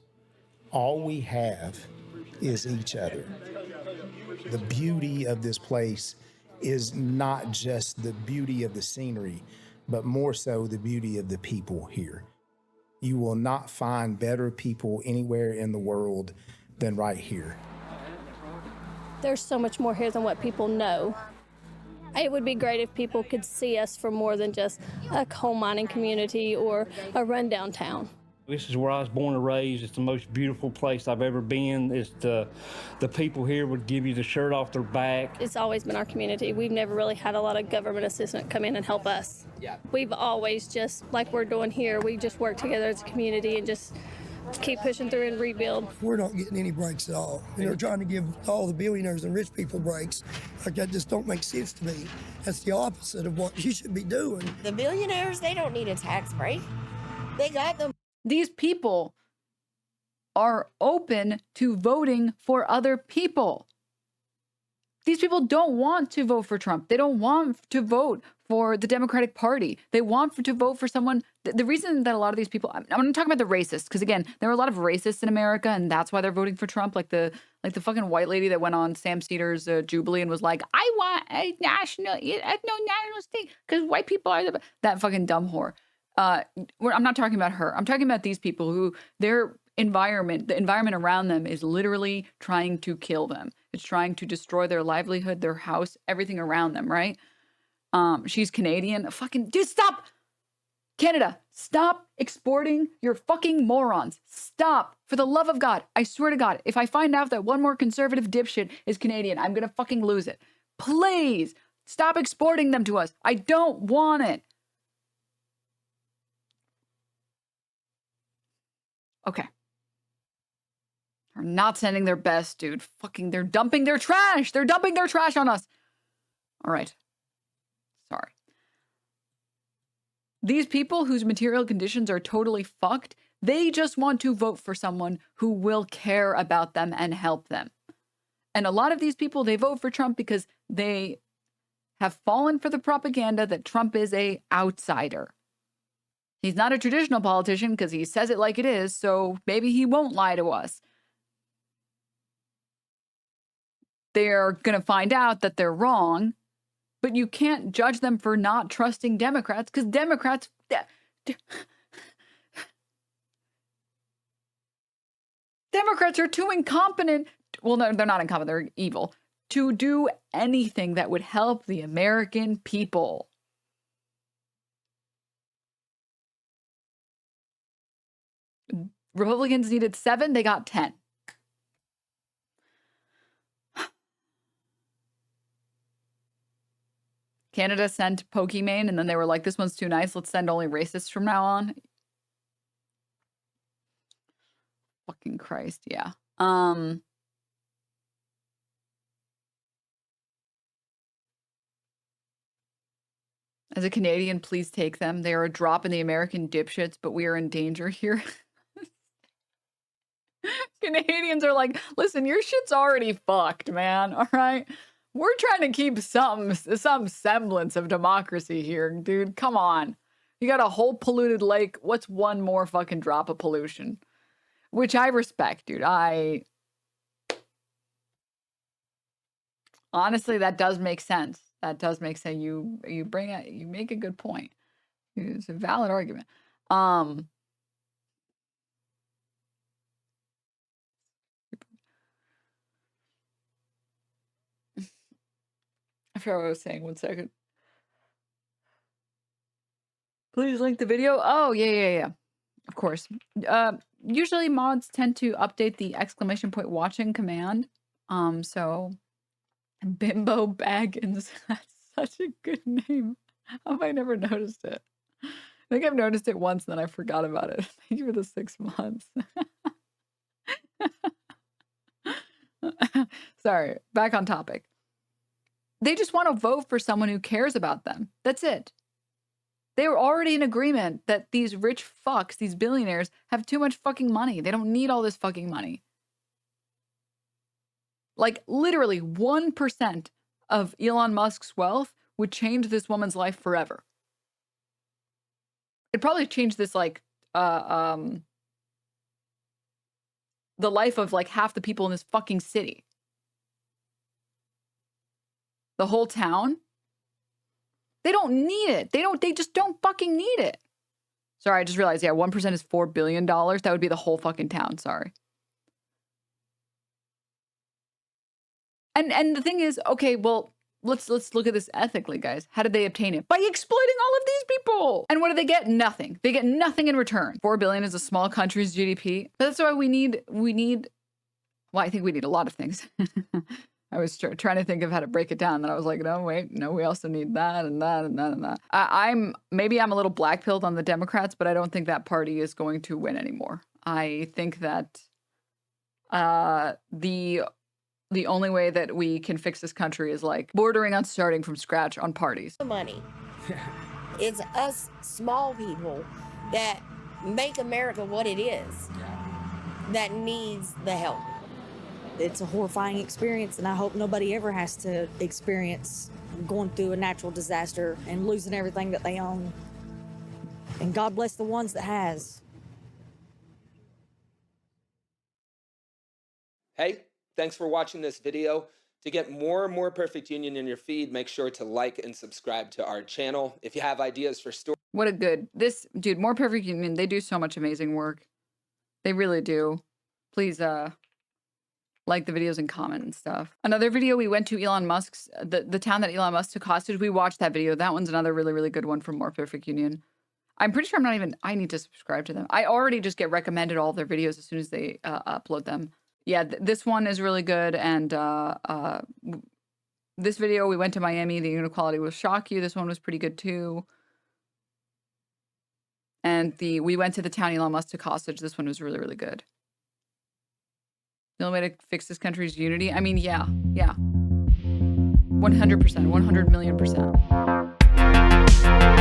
All we have is each other. The beauty of this place is not just the beauty of the scenery, but more so the beauty of the people here. You will not find better people anywhere in the world than right here. There's so much more here than what people know. It would be great if people could see us for more than just a coal mining community or a rundown town. This is where I was born and raised. It's the most beautiful place I've ever been. It's the people here would give you the shirt off their back. It's always been our community. We've never really had a lot of government assistance come in and help us. Yeah. We've always just, like we're doing here, we just work together as a community and just keep pushing through and rebuild. We're not getting any breaks at all. And they're trying to give all the billionaires and rich people breaks. Like, that just don't make sense to me. That's the opposite of what you should be doing. The billionaires, they don't need a tax break. They got them. These people are open to voting for other people. These people don't want to vote for Trump. They don't want to vote for the Democratic Party. They want to vote for someone. The reason that a lot of these people, I'm going to talk about the racists, because again, there are a lot of racists in America, and that's why they're voting for Trump. Like the fucking white lady that went on Sam Cedars' Jubilee and was like, I want a national state because white people are that fucking dumb whore. I'm not talking about her. I'm talking about these people who the environment around them is literally trying to kill them. It's trying to destroy their livelihood, their house, everything around them, right? She's Canadian. Fucking dude, stop! Canada, stop exporting your fucking morons. Stop. For the love of God. I swear to God, if I find out that one more conservative dipshit is Canadian, I'm gonna fucking lose it. Please, stop exporting them to us. I don't want it. Okay. They're not sending their best, dude. Fucking, they're dumping their trash. They're dumping their trash on us. All right. Sorry. These people whose material conditions are totally fucked, They just want to vote for someone who will care about them and help them. And a lot of these people, they vote for Trump because they have fallen for the propaganda that Trump is an outsider. He's not a traditional politician because he says it like it is, so maybe he won't lie to us. They're going to find out that they're wrong, but you can't judge them for not trusting Democrats because Democrats are too incompetent. Well, no, they're not incompetent. They're evil to do anything that would help the American people. Republicans needed 7. They got 10. Canada sent Pokimane, and then they were like, this one's too nice. Let's send only racists from now on. Fucking Christ, yeah. As a Canadian, please take them. They are a drop in the American dipshits, but we are in danger here. Canadians are like, listen, your shit's already fucked, man. All right? We're trying to keep some semblance of democracy here, dude. Come on. You got a whole polluted lake. What's one more fucking drop of pollution? Which I respect, dude. Honestly, that does make sense. That does make sense. You make a good point. It's a valid argument. I forgot what I was saying. 1 second. Please link the video. Oh, yeah. Of course. Usually mods tend to update the ! watching command. So Bimbo Baggins. That's such a good name. How have I never noticed it? I think I've noticed it once, and then I forgot about it. Thank you for the 6 months. Sorry, back on topic. They just want to vote for someone who cares about them. That's it. They were already in agreement that these rich fucks, these billionaires, have too much fucking money. They don't need all this fucking money. Like, literally 1% of Elon Musk's wealth would change this woman's life forever. It'd probably change this, like, the life of, like, half the people in this fucking city. The whole town. They don't need it. They just don't fucking need it. Sorry, I just realized, yeah, 1% is $4 billion. That would be the whole fucking town, sorry. And the thing is, okay, well, let's look at this ethically, guys. How did they obtain it? By exploiting all of these people. And what do they get? Nothing. They get nothing in return. 4 billion is a small country's GDP. But that's why we need, well, I think we need a lot of things. I was trying to think of how to break it down. Then I was like, no, wait, no, we also need that and that and that and that. Maybe I'm a little black-pilled on the Democrats, but I don't think that party is going to win anymore. I think that the only way that we can fix this country is like bordering on starting from scratch on parties. Money. It's us small people that make America what it is that needs the help. It's a horrifying experience, and I hope nobody ever has to experience going through a natural disaster and losing everything that they own. And God bless the ones that has. Hey, thanks for watching this video. To get more and more Perfect Union in your feed, make sure to like and subscribe to our channel. If you have ideas for stories. What a good, dude, More Perfect Union, they do so much amazing work. They really do. Please, like the videos and comment and stuff. Another video, we went to Elon Musk's, the town that Elon Musk took hostage. We watched that video. That one's another really, really good one from More Perfect Union. I'm pretty sure I need to subscribe to them. I already just get recommended all of their videos as soon as they upload them. Yeah, this one is really good. And this video, we went to Miami. The inequality will shock you. This one was pretty good too. And we went to the town Elon Musk took hostage. This one was really, really good. The only way to fix this country's unity? I mean, yeah. 100%, 100 million %.